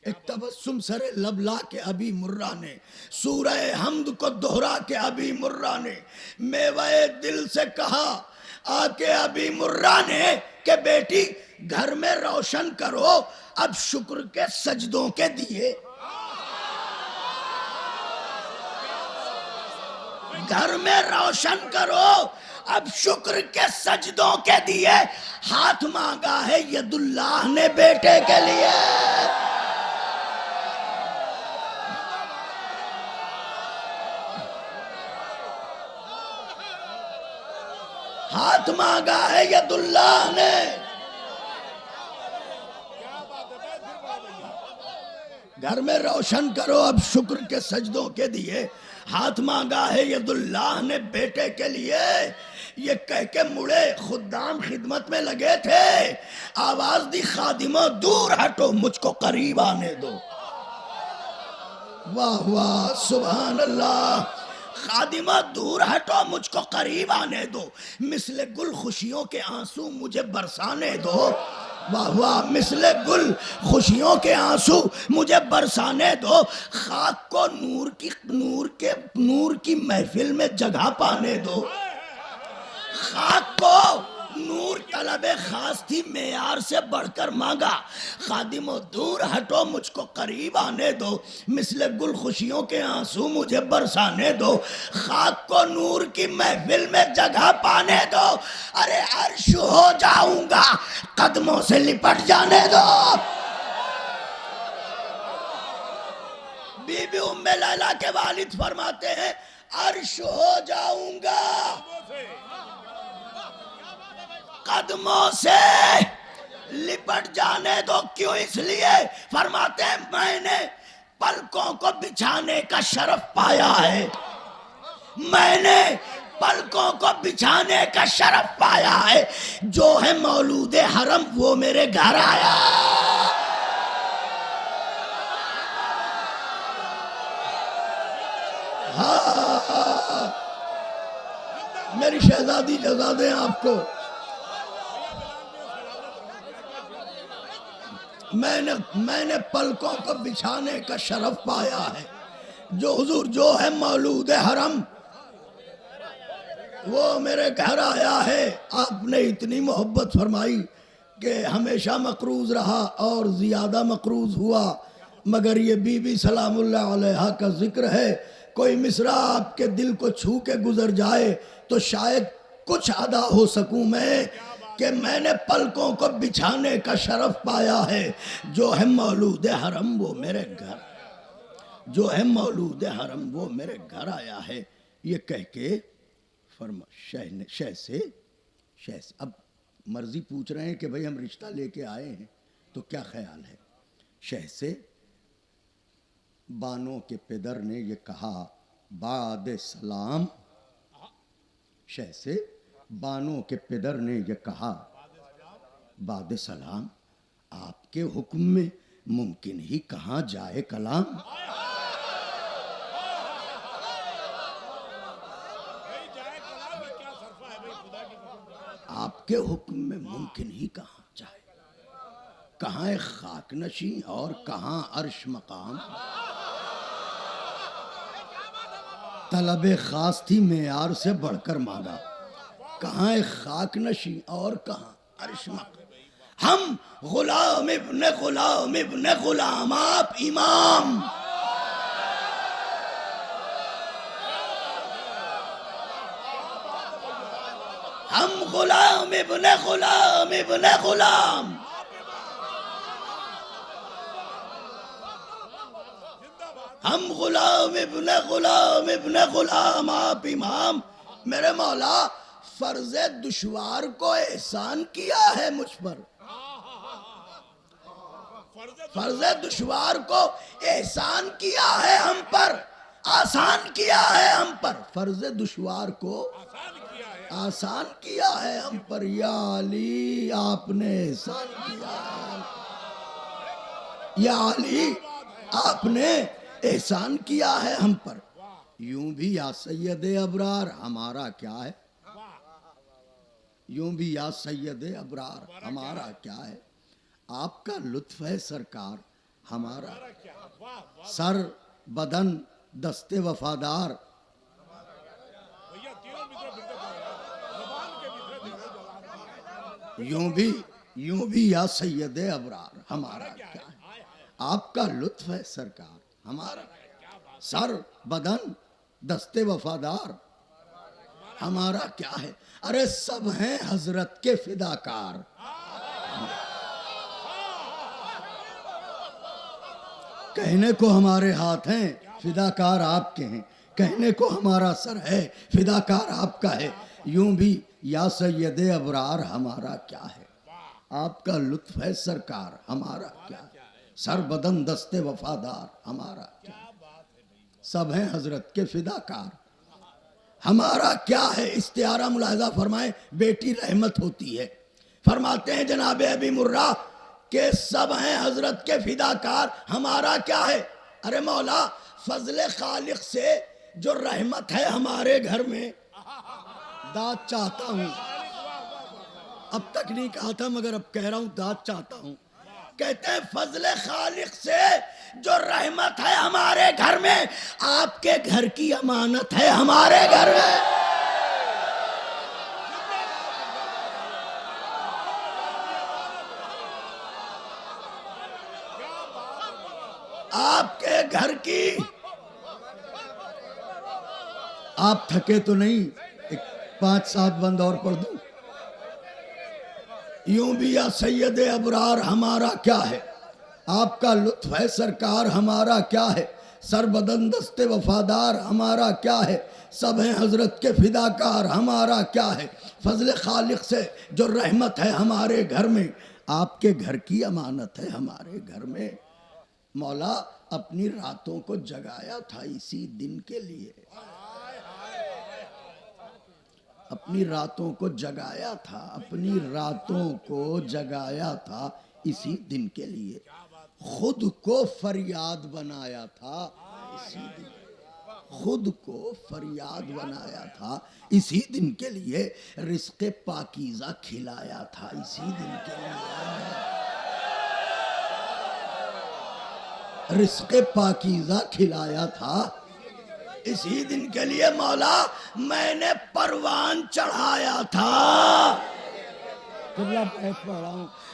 ایک تبسم سر لب لا کے ابی مرہ نے سورہ حمد کو دہرا کے ابی مرہ نے میوہ دل سے کہا آ کے ابی مرہ نے کہ بیٹی گھر میں روشن کرو اب شکر کے سجدوں کے دیے. گھر میں روشن کرو اب شکر کے سجدوں کے دیے ہاتھ مانگا ہے ید اللہ نے بیٹے کے لیے. ہاتھ مانگا ہے ید اللہ نے. گھر میں روشن کرو اب شکر کے سجدوں کے دیے ہاتھ مانگا ہے ید اللہ نے بیٹے کے لیے. یہ کہہ کے مڑے خدام خدمت میں لگے تھے. آواز دی خادموں دور ہٹو مجھ کو قریب آنے دو. واہ واہ سبحان اللہ. خادمہ دور ہٹو مجھ کو قریب آنے دو. مثل گل خوشیوں کے آنسو مجھے برسانے دو. واہ واہ مثل گل خوشیوں کے آنسو مجھے برسانے دو. خاک کو نور کی محفل میں جگہ پانے دو. خاک کو نور طلب خاص تھی معیار سے بڑھ کر مانگا. خادموں دور ہٹو مجھ کو قریب آنے دو. مثل گل خوشیوں کے آنسو مجھے برسانے دو. خاک کو نور کی محفل میں جگہ پانے دو. ارے عرش ہو جاؤں گا قدموں سے لپٹ جانے دو. بی بی ام لیلہ کے والد فرماتے ہیں عرش ہو جاؤں گا قدموں سے لپٹ جانے دو. کیوں؟ اس لیے فرماتے ہیں میں نے پلکوں کو بچھانے کا شرف پایا ہے. میں نے پلکوں کو بچھانے کا شرف پایا ہے. جو ہے مولود حرم وہ میرے گھر آیا. ہاں میری شہزادی جزا دیں آپ کو. میں نے پلکوں کو بچھانے کا شرف پایا ہے. جو حضور جو ہے مولود حرم وہ میرے گھر آیا ہے. آپ نے اتنی محبت فرمائی کہ ہمیشہ مقروض رہا اور زیادہ مقروض ہوا. مگر یہ بی بی سلام اللہ علیہا کا ذکر ہے. کوئی مصرع آپ کے دل کو چھو کے گزر جائے تو شاید کچھ ادا ہو سکوں میں کہ میں نے پلکوں کو بچھانے کا شرف پایا ہے. جو ہے مولود حرم وہ میرے گھر جو ہے مولود حرم وہ میرے گھر آیا ہے. یہ کہہ کے شہ سے اب مرضی پوچھ رہے ہیں کہ بھئی ہم رشتہ لے کے آئے ہیں تو کیا خیال ہے. شہ سے بانوں کے پدر نے یہ کہا بعد سلام. شہ سے بانوں کے پدر نے یہ کہا بعد سلام. آپ کے حکم میں ممکن ہی کہاں جائے کلام. آپ کے حکم میں ممکن ہی کہاں جائے. کہاں خاک نشیں اور کہاں عرش مقام. طلب خاص تھی معیار سے بڑھ کر مانگا. کہاں خاک نشیں اور کہاں عرش مقام. ہم غلام ابن غلام ابن غلام آپ امام. ہم غلام ابن غلام ابن غلام. ہم غلام ابن غلام ابن غلام آپ امام. میرے مولا فرض دشوار کو احسان کیا ہے مجھ پر. فرض دشوار کو احسان کیا ہے ہم پر. آسان کیا ہے ہم پر. فرض دشوار کو آسان کیا ہے ہم پر. یا علی آپ نے احسان کیا ہے. یا علی آپ نے احسان کیا ہے ہم پر. یوں بھی یا سید ابرار ہمارا کیا ہے. یوں بھی یا سید ابرار ہمارا کیا ہے. آپ کا لطف ہے سرکار ہمارا. سر بدن دست وفادار. یوں بھی یا سید ابرار ہمارا کیا ہے. آپ کا لطف ہے سرکار ہمارا. سر بدن دست وفادار. ہمارا کیا ہے؟ ارے سب ہیں حضرت کے فداکار. کہنے کو ہمارے ہاتھ ہیں، فداکار آپ کے ہیں. کہنے کو ہمارا سر ہے، فداکار آپ کا ہے. یوں بھی یا سید ابرار ہمارا کیا ہے؟ آپ کا لطف ہے سرکار ہمارا کیا ہے؟ سر بدن دست وفادار ہمارا کیا ہے؟ سب ہیں حضرت کے فداکار ہمارا کیا ہے؟ استعارہ ملاحظہ فرمائیں، بیٹی رحمت ہوتی ہے. فرماتے ہیں جناب ابی مرہ کہ سب ہیں حضرت کے فداکار ہمارا کیا ہے؟ ارے مولا فضل خالق سے جو رحمت ہے ہمارے گھر میں، داد چاہتا ہوں، اب تک نہیں کہا تھا مگر اب کہہ رہا ہوں، داد چاہتا ہوں. کہتے ہیں فضل خالق سے جو رحمت ہے ہمارے گھر میں، آپ کے گھر کی امانت ہے ہمارے گھر میں. آپ کے گھر کی، آپ تھکے تو نہیں؟ ایک 5-7 بند اور پڑھ دوں. یوں بھی یا سید ابرار ہمارا کیا ہے؟ آپ کا لطف ہے سرکار ہمارا کیا ہے؟ سر بدن دست وفادار ہمارا کیا ہے؟ سب ہیں حضرت کے فداکار ہمارا کیا ہے؟ فضل خالق سے جو رحمت ہے ہمارے گھر میں، آپ کے گھر کی امانت ہے ہمارے گھر میں. مولا اپنی راتوں کو جگایا تھا اسی دن کے لیے، اپنی راتوں کو جگایا تھا، اپنی راتوں کو جگایا تھا اسی دن کے لیے. خود کو فریاد بنایا تھا اسی دن، خود کو فریاد بنایا تھا اسی دن کے لیے. رزق پاکیزہ کھلایا تھا اسی دن کے لیے، رزق پاکیزہ کھلایا تھا اسی دن کے لیے. مولا میں نے پروان چڑھایا تھا،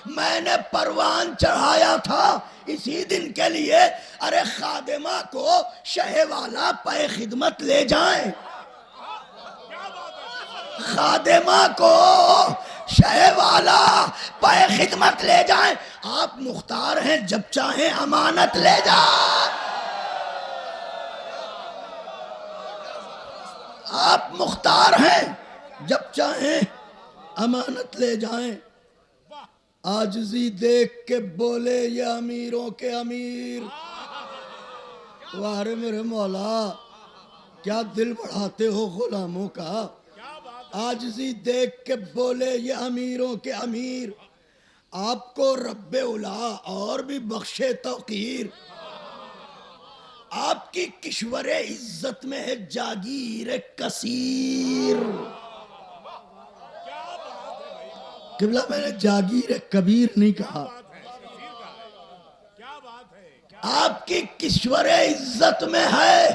میں نے پروان چڑھایا تھا اسی دن کے لیے. ارے خادمہ کو شہ والا پے خدمت لے جائیں، خادمہ کو شہ والا پے خدمت لے جائیں. آپ مختار ہیں، جب چاہیں امانت لے جائیں. آپ مختار ہیں، جب چاہیں امانت لے جائیں. عاجزی دیکھ کے بولے یہ امیروں کے امیر. وارے میرے مولا کیا دل بڑھاتے ہو غلاموں کا. عاجزی دیکھ کے بولے یہ امیروں کے امیر. آپ کو رب اولا اور بھی بخشے توقیر. آپ کی کشور عزت میں ہے جاگیر کثیر. قبلہ میں نے جاگیر کبیر نہیں کہا، آپ کی کشور عزت میں ہے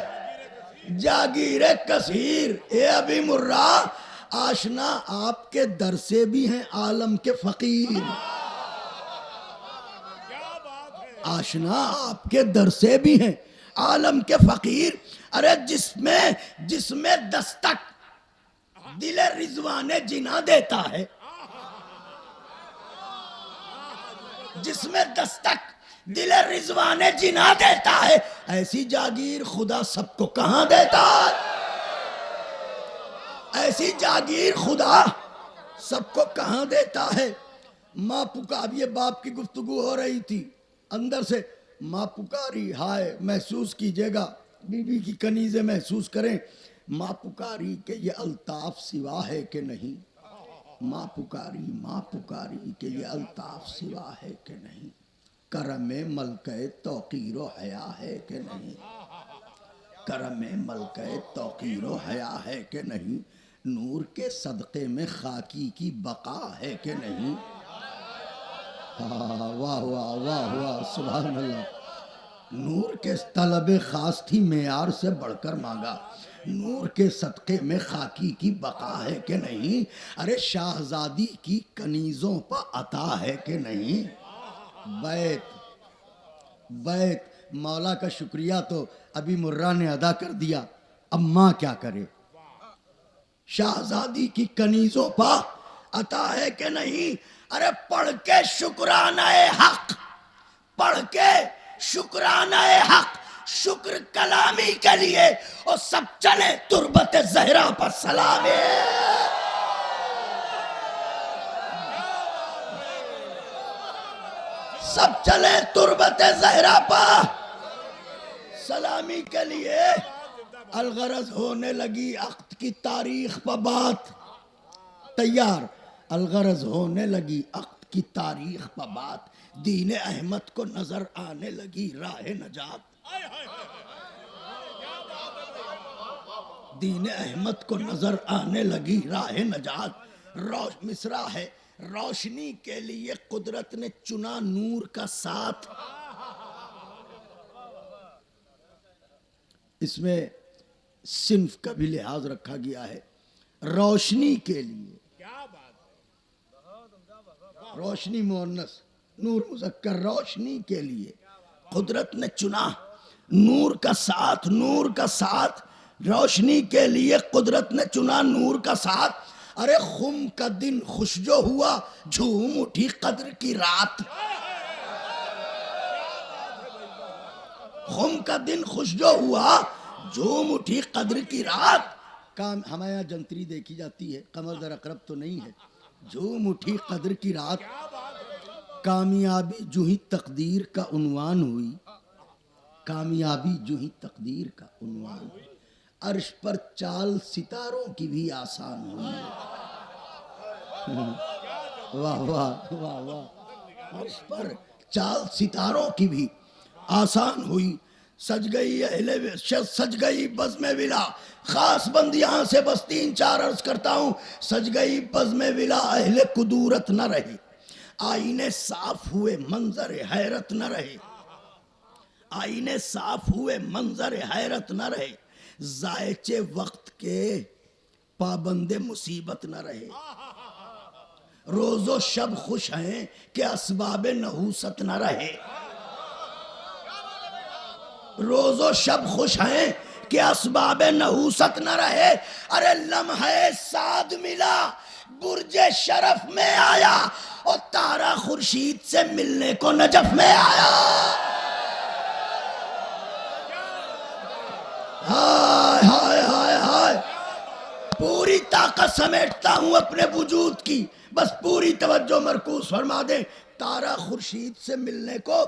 جاگیر کثیر. اے ابی مرہ آشنا آپ کے در سے بھی ہیں عالم کے فقیر. آشنا آپ کے در سے بھی ہیں عالم کے فقیر. ارے جس میں دستک دل رضوان جنا دیتا ہے، جس میں دستک دل رضوان جنا دیتا ہے، ایسی جاگیر خدا سب کو کہاں دیتا ہے؟ ایسی جاگیر خدا سب کو کہاں دیتا ہے؟ ماں پکار، یہ باپ کی گفتگو ہو رہی تھی، اندر سے ماں پکاری. ہائے محسوس کیجئے گا، بی بی کی کنیزیں محسوس کریں. ماں پکاری کہ یہ الطاف سوا ہے کہ نہیں. ماں پکاری کہ یہ الطاف سوا ہے کہ نہیں. کرم ملکہ توقیر و حیا ہے کہ نہیں. کرم ملکہ توقیر و حیا ہے کہ نہیں. نور کے صدقے میں خاکی کی بقا ہے کہ نہیں. واہ واہ واہ واہ سبحان اللہ. نور کے طلب خاص تھی معیار سے بڑھ کر مانگا. نور کے صدقے میں خاکی کی بقا ہے کہ نہیں. ارے شاہزادی کی کنیزوں پر عطا ہے کہ نہیں. بیت مولا کا شکریہ تو ابی مرہ نے ادا کر دیا. اب ماں کیا کرے؟ شہزادی کی کنیزوں پا عطا ہے کہ نہیں؟ ارے پڑھ کے شکرانہ حق، پڑھ کے شکرانہ حق، شکر کلامی کے لیے اور سب چلے تربت زہرا پر سلام. سب چلے تربت زہرا پر سلامی کے لیے. الغرض ہونے لگی عقد کی تاریخ پر بات. تیار. الغرض ہونے لگی عقد کی تاریخ پر بات. دین احمد کو نظر آنے لگی راہ نجات. دین احمد کو نظر آنے لگی راہ نجات. مصرع ہے، روشنی کے لیے قدرت نے چنا نور کا ساتھ. اس میں صنف کا بھی لحاظ رکھا گیا ہے. روشنی کے لیے، روشنی مؤنث، نور مذکر، روشنی کے لیے قدرت نے چنا نور کا ساتھ. نور کا ساتھ، روشنی کے لیے قدرت نے چنا نور کا ساتھ. ارے خم کا دن خوش جو ہوا، جھوم اٹھی قدر کی رات. خم کا دن خوش جو ہوا، جھوم اٹھی قدر کی رات. ہمارے یہاں جنتری دیکھی جاتی ہے، قمر در اقرب تو نہیں ہے. جھوم اٹھی قدر کی رات. کامیابی جو ہی تقدیر کا عنوان ہوئی، کامیابی جو ہی تقدیر کا عنوان ہوئی. عرش پر چال ستاروں کی بھی آسان ہوئی. واہ واہ واہ واہ. عرش پر چال ستاروں کی بھی آسان ہوئی. سج گئی بزم ولا. خاص بند یہاں سے بس 3-4 عرض کرتا ہوں. سج گئی بزم ولا، اہل قدورت نہ رہے. آئینے صاف ہوئے منظر حیرت نہ رہے. آئینے صاف ہوئے منظر حیرت نہ رہے. ذائچے وقت کے پابند مصیبت نہ رہے. روز و شب خوش ہیں کہ اسباب نحوست نہ رہے. روز و شب خوش ہیں کہ اسباب نحوست نہ رہے. ارے لمحہ سعد ملا، برج شرف میں آیا، اور تارا خورشید سے ملنے کو نجف میں آیا. ہائے ہائے ہائے ہائے. پوری طاقت سمیٹتا ہوں اپنے وجود کی، بس پوری توجہ مرکوز فرما دیں. تارا خورشید سے ملنے کو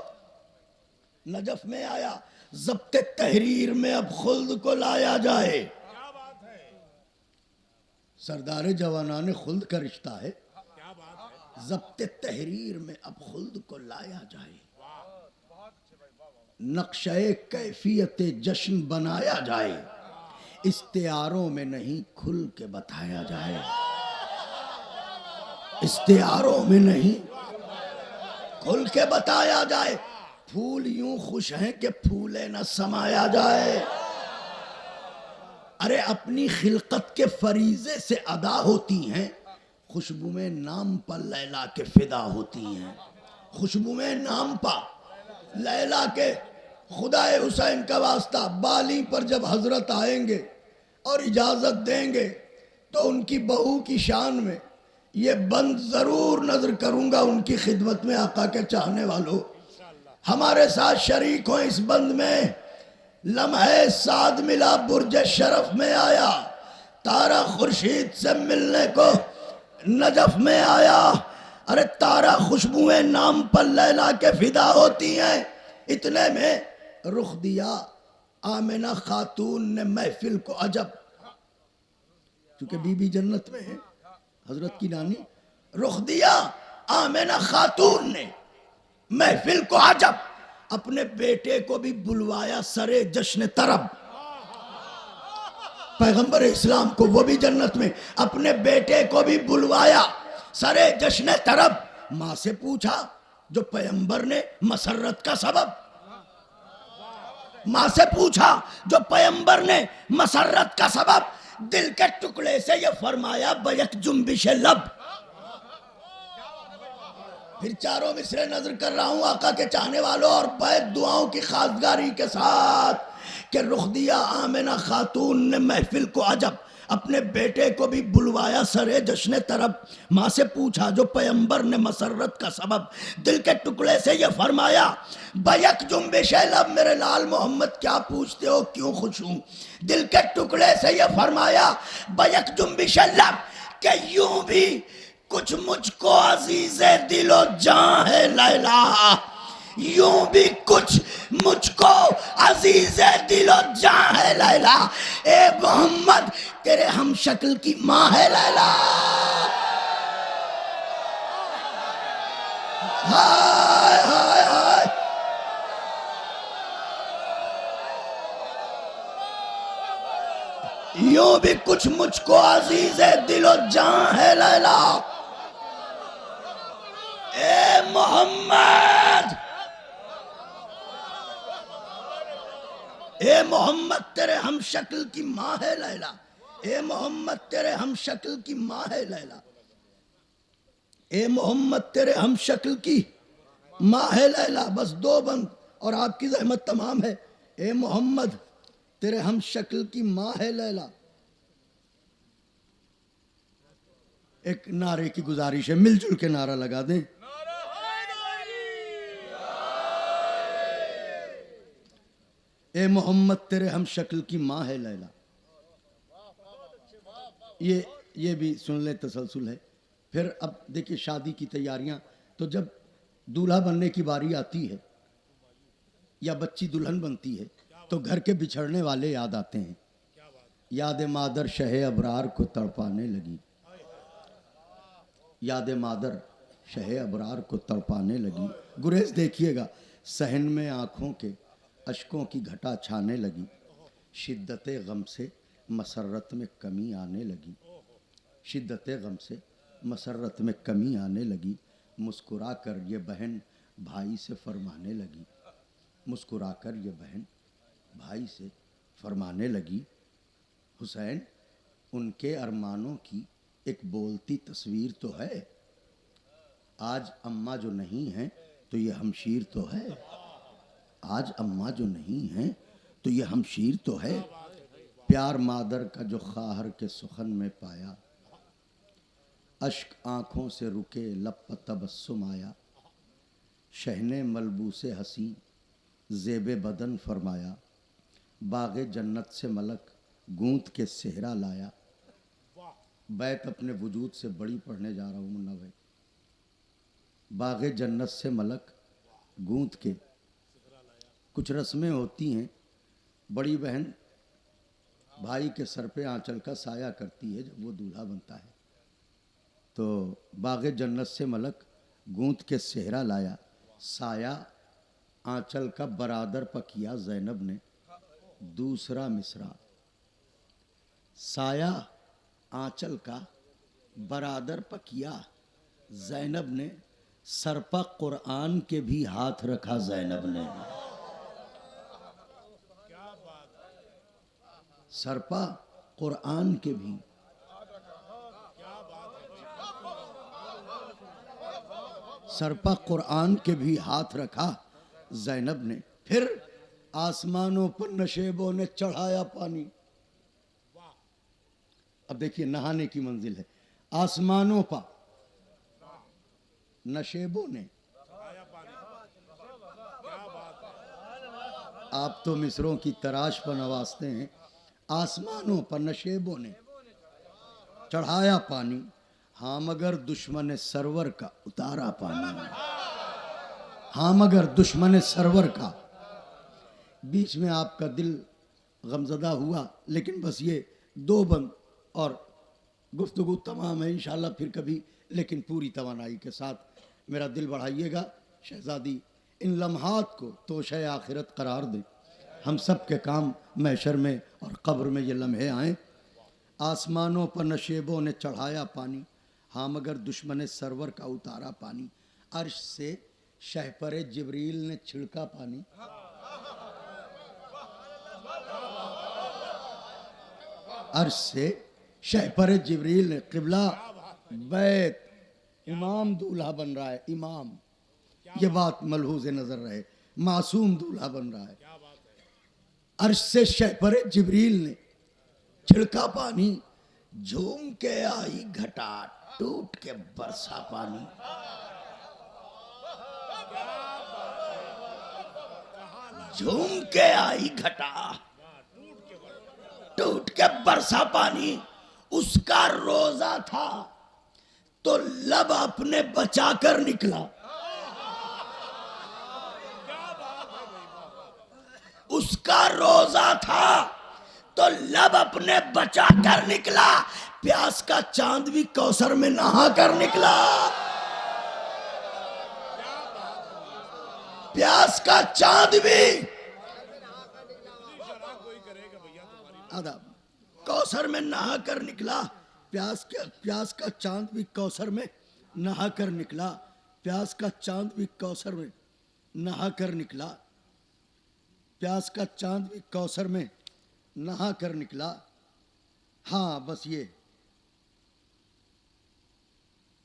نجف میں آیا. ضبط تحریر میں اب خلد کو لایا جائے. سردار جوانان خلد کا رشتہ ہے. ضبط تحریر میں اب خلد کو لایا جائے. نقشہ کیفیت جشن بنایا جائے. استعاروں میں نہیں کھل کے بتایا جائے. استعاروں میں نہیں کھل کے بتایا جائے. پھول یوں خوش ہیں کہ پھولے نہ سمایا جائے. ارے اپنی خلقت کے فریضے سے ادا ہوتی ہیں. خوشبو میں نام پر لیلا کے فدا ہوتی ہیں. خوشبو میں نام پر لیلا کے. خدائے حسین کا واسطہ بالی پر جب حضرت آئیں گے اور اجازت دیں گے تو ان کی بہو کی شان میں یہ بند ضرور نظر کروں گا. ان کی خدمت میں آقا کے چاہنے والوں ہمارے ساتھ شریک ہوں اس بند میں. لمحہ سعد ملا، برج شرف میں آیا، تارا خورشید سے ملنے کو نجف میں آیا. ارے تارا خوشبوئیں نام پر لیلا کے فدا ہوتی ہیں. اتنے میں رخ دیا آمنہ خاتون نے محفل کو عجب. چونکہ بی بی جنت میں ہے حضرت کی نانی. رخ دیا آمنہ خاتون نے محفل کو عجب. اپنے بیٹے کو بھی بلوایا سرے جشن طرب. پیغمبر اسلام کو، وہ بھی جنت میں، اپنے بیٹے کو بھی بلوایا سرے جشن طرب. ماں سے پوچھا جو پیغمبر نے مسرت کا سبب. ماں سے پوچھا جو پیغمبر نے مسرت کا سبب. دل کے ٹکڑے سے یہ فرمایا بیک جنبش لب. پھر چاروں مصرے نظر کر رہا ہوں آقا کے چاہنے والوں اور بیت دعاؤں کی خواستگاری کے ساتھ کہ رخ دیا آمنہ خاتون نے محفل کو عجب. اپنے بیٹے کو بھی بلوایا سرے جشن طرب، ماں سے پوچھا جو پیمبر نے مسرت کا سبب، دل کے ٹکڑے سے یہ فرمایا بیک جنبش لب، میرے لال محمد کیا پوچھتے ہو کیوں خوش ہوں؟ دل کے ٹکڑے سے یہ فرمایا بیک جنبش لب کہ یوں بھی کچھ مجھ کو عزیز دل و جان ہے لیلا، یوں بھی کچھ مجھ کو عزیز دل و جان ہے لیلا، اے محمد تیرے ہم شکل کی ماں ہے لیلا۔ ہائے ہائے ہائے، یوں بھی کچھ مجھ کو عزیز دل و جان ہے لیلا، اے محمد، اے محمد تیرے ہم شکل کی ماں ہے لیلا، اے محمد تیرے ہم شکل کی ماں ہے لیلا، اے محمد تیرے ہم شکل کی ماں ہے لیلا۔ بس دو بند اور آپ کی زحمت تمام ہے۔ اے محمد تیرے ہم شکل کی ماں ہے لیلا۔ ایک نعرے کی گزارش ہے، مل جل کے نعرہ لگا دیں۔ اے محمد تیرے ہم شکل کی ماں ہے لیلا۔ یہ بھی سن لیں، تسلسل ہے۔ پھر اب دیکھیں شادی کی تیاریاں، تو جب دولہا بننے کی باری آتی ہے یا بچی دلہن بنتی ہے تو گھر کے بچھڑنے والے یاد آتے ہیں۔ یاد مادر شہ ابرار کو تڑپانے لگی، یاد مادر شہ ابرار کو تڑپانے لگی، گریز دیکھیے گا، صحن میں آنکھوں کے اشکوں کی گھٹا چھانے لگی، شدت غم سے مسرت میں کمی آنے لگی، شدت غم سے مسرت میں کمی آنے لگی، مسکرا کر یہ بہن بھائی سے فرمانے لگی، مسکرا کر یہ بہن بھائی سے فرمانے لگی، حسین ان کے ارمانوں کی ایک بولتی تصویر تو ہے، آج اماں جو نہیں ہیں تو یہ ہمشیر تو ہے، آج اماں جو نہیں ہیں تو یہ ہمشیر تو ہے، پیار مادر کا جو خواہر کے سخن میں پایا، اشک آنکھوں سے رکے لب پر تبسم آیا، شہن ملبوس حسین زیب بدن فرمایا، باغ جنت سے ملک گونت کے صحرا لایا۔ بیت اپنے وجود سے بڑی پڑھنے جا رہا ہوں منا بھائی۔ باغ جنت سے ملک گونت کے، کچھ رسمیں ہوتی ہیں، بڑی بہن بھائی کے سر پہ آنچل کا سایہ کرتی ہے جب وہ دولہا بنتا ہے، تو باغ جنت سے ملک گونت کے صحرا لایا، سایہ آنچل کا برادر پکیا زینب نے، دوسرا مصرع، سایہ آنچل کا برادر پکیا زینب نے، سرپا قرآن کے بھی ہاتھ رکھا زینب نے، سرپا قرآن کے بھی، سرپا قرآن کے بھی ہاتھ رکھا زینب نے۔ پھر آسمانوں پر نشیبوں نے چڑھایا پانی، اب دیکھیے نہانے کی منزل ہے، آسمانوں پر نشیبوں نے، آپ تو مصروں کی تراش پر نوازتے ہیں، آسمانوں پر نشیبوں نے چڑھایا پانی، ہاں مگر دشمن سرور کا اتارا پانی، ہاں مگر دشمن سرور کا۔ بیچ میں آپ کا دل غمزدہ ہوا، لیکن بس یہ دو بند اور گفتگو تمام ہے انشاءاللہ پھر کبھی، لیکن پوری توانائی کے ساتھ میرا دل بڑھائیے گا۔ شہزادی ان لمحات کو توشہ آخرت قرار دیں، ہم سب کے کام محشر میں اور قبر میں یہ لمحے آئیں۔ آسمانوں پر نشیبوں نے چڑھایا پانی، ہاں مگر دشمن سرور کا اتارا پانی، عرش سے شہپر جبریل نے چھڑکا پانی، عرش سے شہپر جبریل نے، قبلہ بیت امام دولہا بن رہا ہے، امام، یہ بات ملحوظ نظر رہے، معصوم دولہا بن رہا ہے، عرش سے شہپر جبریل نے چھڑکا پانی، جھوم کے آئی گھٹا ٹوٹ کے برسا پانی. جھوم کے آئی گھٹا ٹوٹ کے برسا پانی. اس کا روزہ تھا تو لب اپنے بچا کر نکلا. اس کا روزہ تھا تو لب اپنے بچا کر نکلا. پیاس کا چاند بھی کوثر میں نہا کر نکلا. پیاس کا چاند بھی کوثر میں نہا کر نکلا. پیاس کا چاند بھی کوثر میں نہا کر نکلا. پیاس کا چاند بھی کوثر میں نہا کر نکلا. پیاس کا چاند بھی کوثر میں نہا کر نکلا. ہاں بس یہ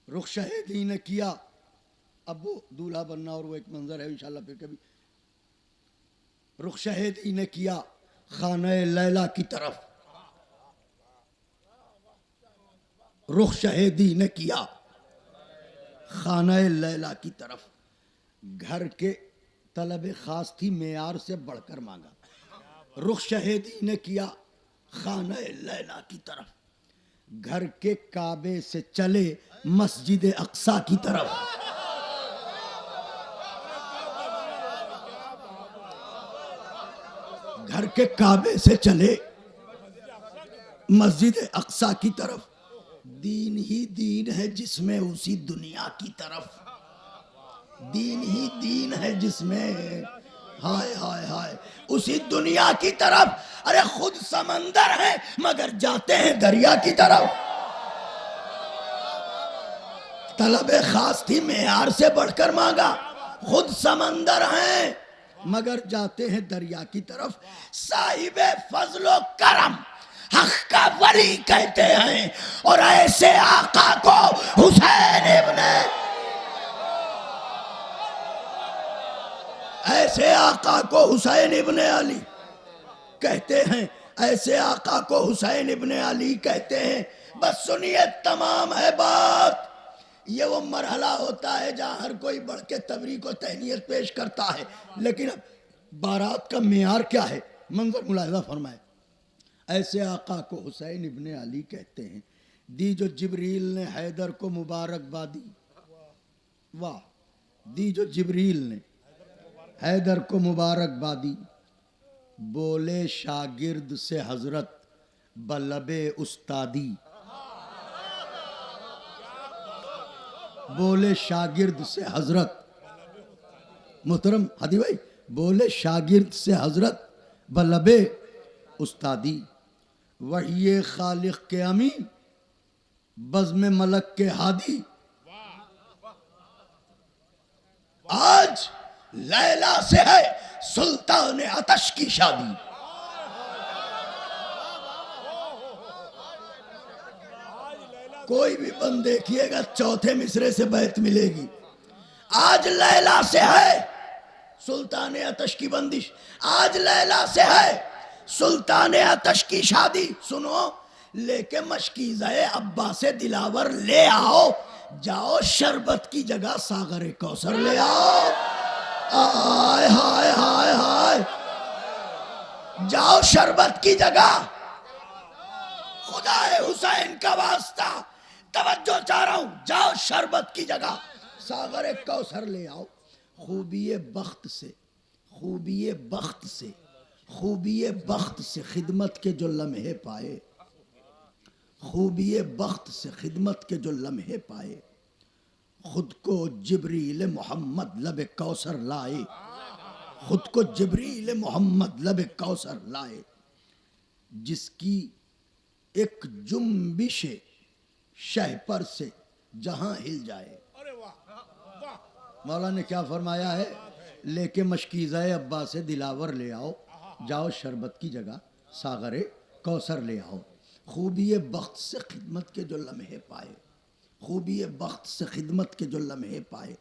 رخ شہیدی نے کیا. اب وہ دولہا بننا اور وہ ایک منظر ہے انشاءاللہ پھر کبھی. رخ شہیدی نے کیا خانہ لیلا کی طرف. رخ شہیدی نے کیا خانہ لیلا کی طرف. گھر کے طلب خاص تھی معیار سے بڑھ کر مانگا. رخ شہیدی نے کیا خانہ لیلا کی طرف. گھر کے کعبے سے چلے مسجد اقصی کی طرف. گھر کے کعبے سے چلے مسجد اقصی کی طرف. دین ہی دین ہے جس میں اسی دنیا کی طرف. دین ہی دین ہے جس میں ہائے ہائے ہائے اسی دنیا کی طرف. ارے خود سمندر ہے مگر جاتے ہیں دریا کی طرف. طلب خاص تھی معیار سے بڑھ کر مانگا. خود سمندر ہیں مگر جاتے ہیں دریا کی طرف. صاحب فضل و کرم حق کا ولی کہتے ہیں اور ایسے آقا کو حسین ابن ایسے آقا کو حسین ابن علی کہتے ہیں. ایسے آقا کو حسین ابن علی کہتے ہیں. بس سنیے تمام ہے بات. یہ وہ مرحلہ ہوتا ہے جہاں ہر کوئی بڑھ کے تبریک و تہنیت پیش کرتا ہے. لیکن اب بارات کا معیار کیا ہے؟ منظر ملاحظہ فرمائے. ایسے آقا کو حسین ابن علی کہتے ہیں. دی جو جبریل نے حیدر کو مبارک بادی. واہ. دی جو جبریل نے حیدر کو مبارک بادی. بولے شاگرد سے حضرت بلب استادی. بولے شاگرد سے حضرت. محترم ہادی بھائی بولے شاگرد سے حضرت بلب استادی. وحی خالق کے امی بزم ملک کے ہادی. آج لیلا سے ہے سلطان آتش کی شادی. کوئی بھی بند دیکھیے گا چوتھے مصرے سے بیت ملے گی. آج لیلا سے ہے سلطان آتش کی بندش. آج لیلا سے ہے سلطان آتش کی شادی. سنو لے کے مشکیزہ عباس دلاور لے آؤ. جاؤ شربت کی جگہ ساغر کوثر لے آؤ. آئے ہائے ہائے ہائے. جاؤ شربت کی جگہ. خدا حسین کا واسطہ توجہ چاہ رہا ہوں. جاؤ شربت کی جگہ ساغر کوثر لے آؤ. خوبی بخت سے خوبی بخت سے خوبی بخت سے خدمت کے جو لمحے پائے. خوبی بخت سے خدمت کے جو لمحے پائے. خود کو جبریل محمد لب کوثر لائے. خود کو جبریل محمد لب کوثر لائے. جس کی ایک جنبش شہپر سے جہاں ہل جائے. مولا نے کیا فرمایا ہے؟ لے کے مشکیزہ عباس دلاور لے آؤ. جاؤ شربت کی جگہ ساغر کوثر لے آؤ. خوبی بخت سے خدمت کے جو لمحے پائے. خوبی بخت سے خدمت کے جو لمحے پائے.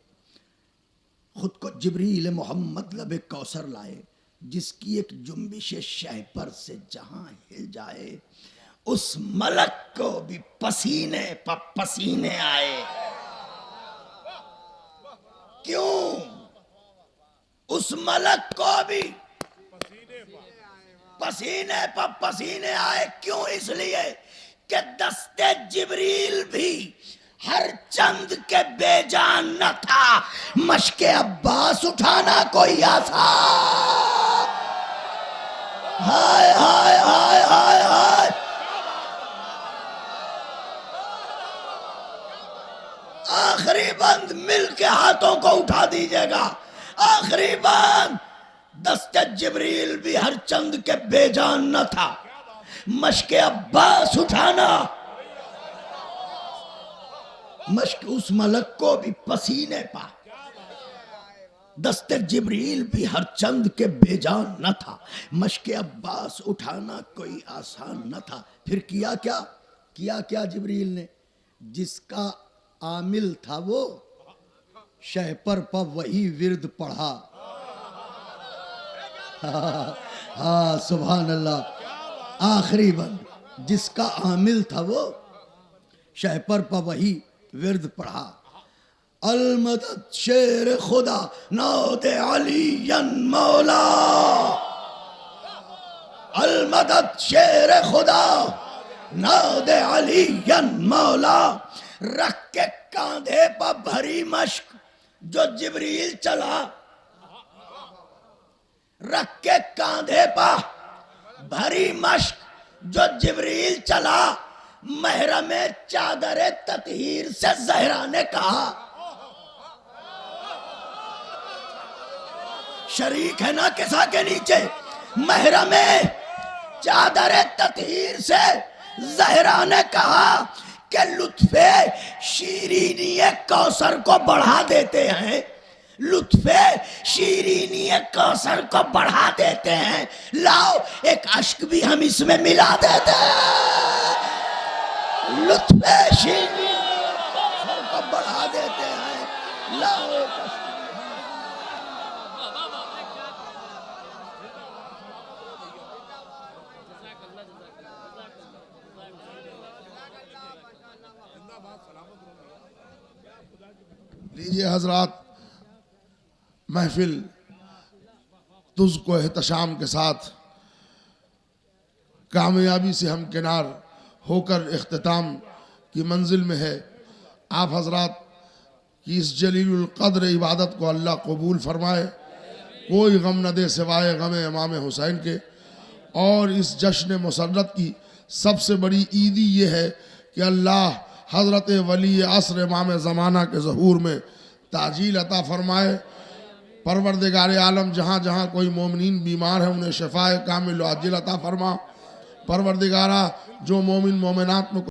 خود کو جبریل محمد لب کوثر لائے. جس کی ایک جنبش شہپر سے جہاں ہل جائے. اس ملک کو بھی پسینے پہ پسینے آئے. کیوں اس ملک کو بھی پسینے پہ پسینے آئے؟ کیوں؟ اس لیے کہ دست جبریل بھی ہر چند کے بے جان نہ تھا، مشک عباس اٹھانا کوئی آسان. ہائے ہائے ہائے ہائے ہائے. آخری بند مل کے ہاتھوں کو اٹھا دیجیے گا. آخری بند. دست جبریل بھی ہر چند کے بے جان نہ تھا، مشک عباس اٹھانا. مشک اس ملک کو بھی پسینے پا. دست جبریل بھی ہر چند کے بے جان نہ تھا، مشک عباس اٹھانا کوئی آسان نہ تھا. پھر کیا کیا جبریل نے؟ جس کا عامل تھا وہ شہپر پہ وہی ورد پڑھا. ہاں سبحان اللہ. آخری بند. جس کا عامل تھا وہ شہپر پہ وہی ورد پڑھا. المدد شیر خدا نود علی مولا. المدد شیر خدا نود علی مولا. رکھ کے کاندھے پہ بھری مشق جو جبریل چلا، رکھ کے کاندھے پہ بھری مشق جو جبریل چلا، محرم چادر تطہیر سے زہرا نے کہا. شریک ہے نا کسا کے نیچے؟ محرم چادر تطہیر سے زہرا نے کہا کہ لطف شیرینی کوثر کو بڑھا دیتے ہیں، لطف شیرینی کوثر کو بڑھا دیتے ہیں. لاؤ ایک اشک بھی ہم اس میں ملا دیتے ہیں. لطف شیرینی کوثر کو بڑھا دیتے ہیں. لاؤ ایک اشک. لیجئے حضرات، محفل تجھ کو احتشام کے ساتھ کامیابی سے ہمکنار ہو کر اختتام کی منزل میں ہے. آپ حضرات کی اس جلیل القدر عبادت کو اللہ قبول فرمائے، کوئی غم نہ دے سوائے غم امام حسین کے. اور اس جشن مسرت کی سب سے بڑی عیدی یہ ہے کہ اللہ حضرت ولی عصر امام زمانہ کے ظہور میں تعجیل عطا فرمائے. پروردگار عالم جہاں جہاں کوئی مومنین بیمار ہیں انہیں شفاء کامل و عاجل عطا فرما. پروردگارہ جو مومن مومنات میں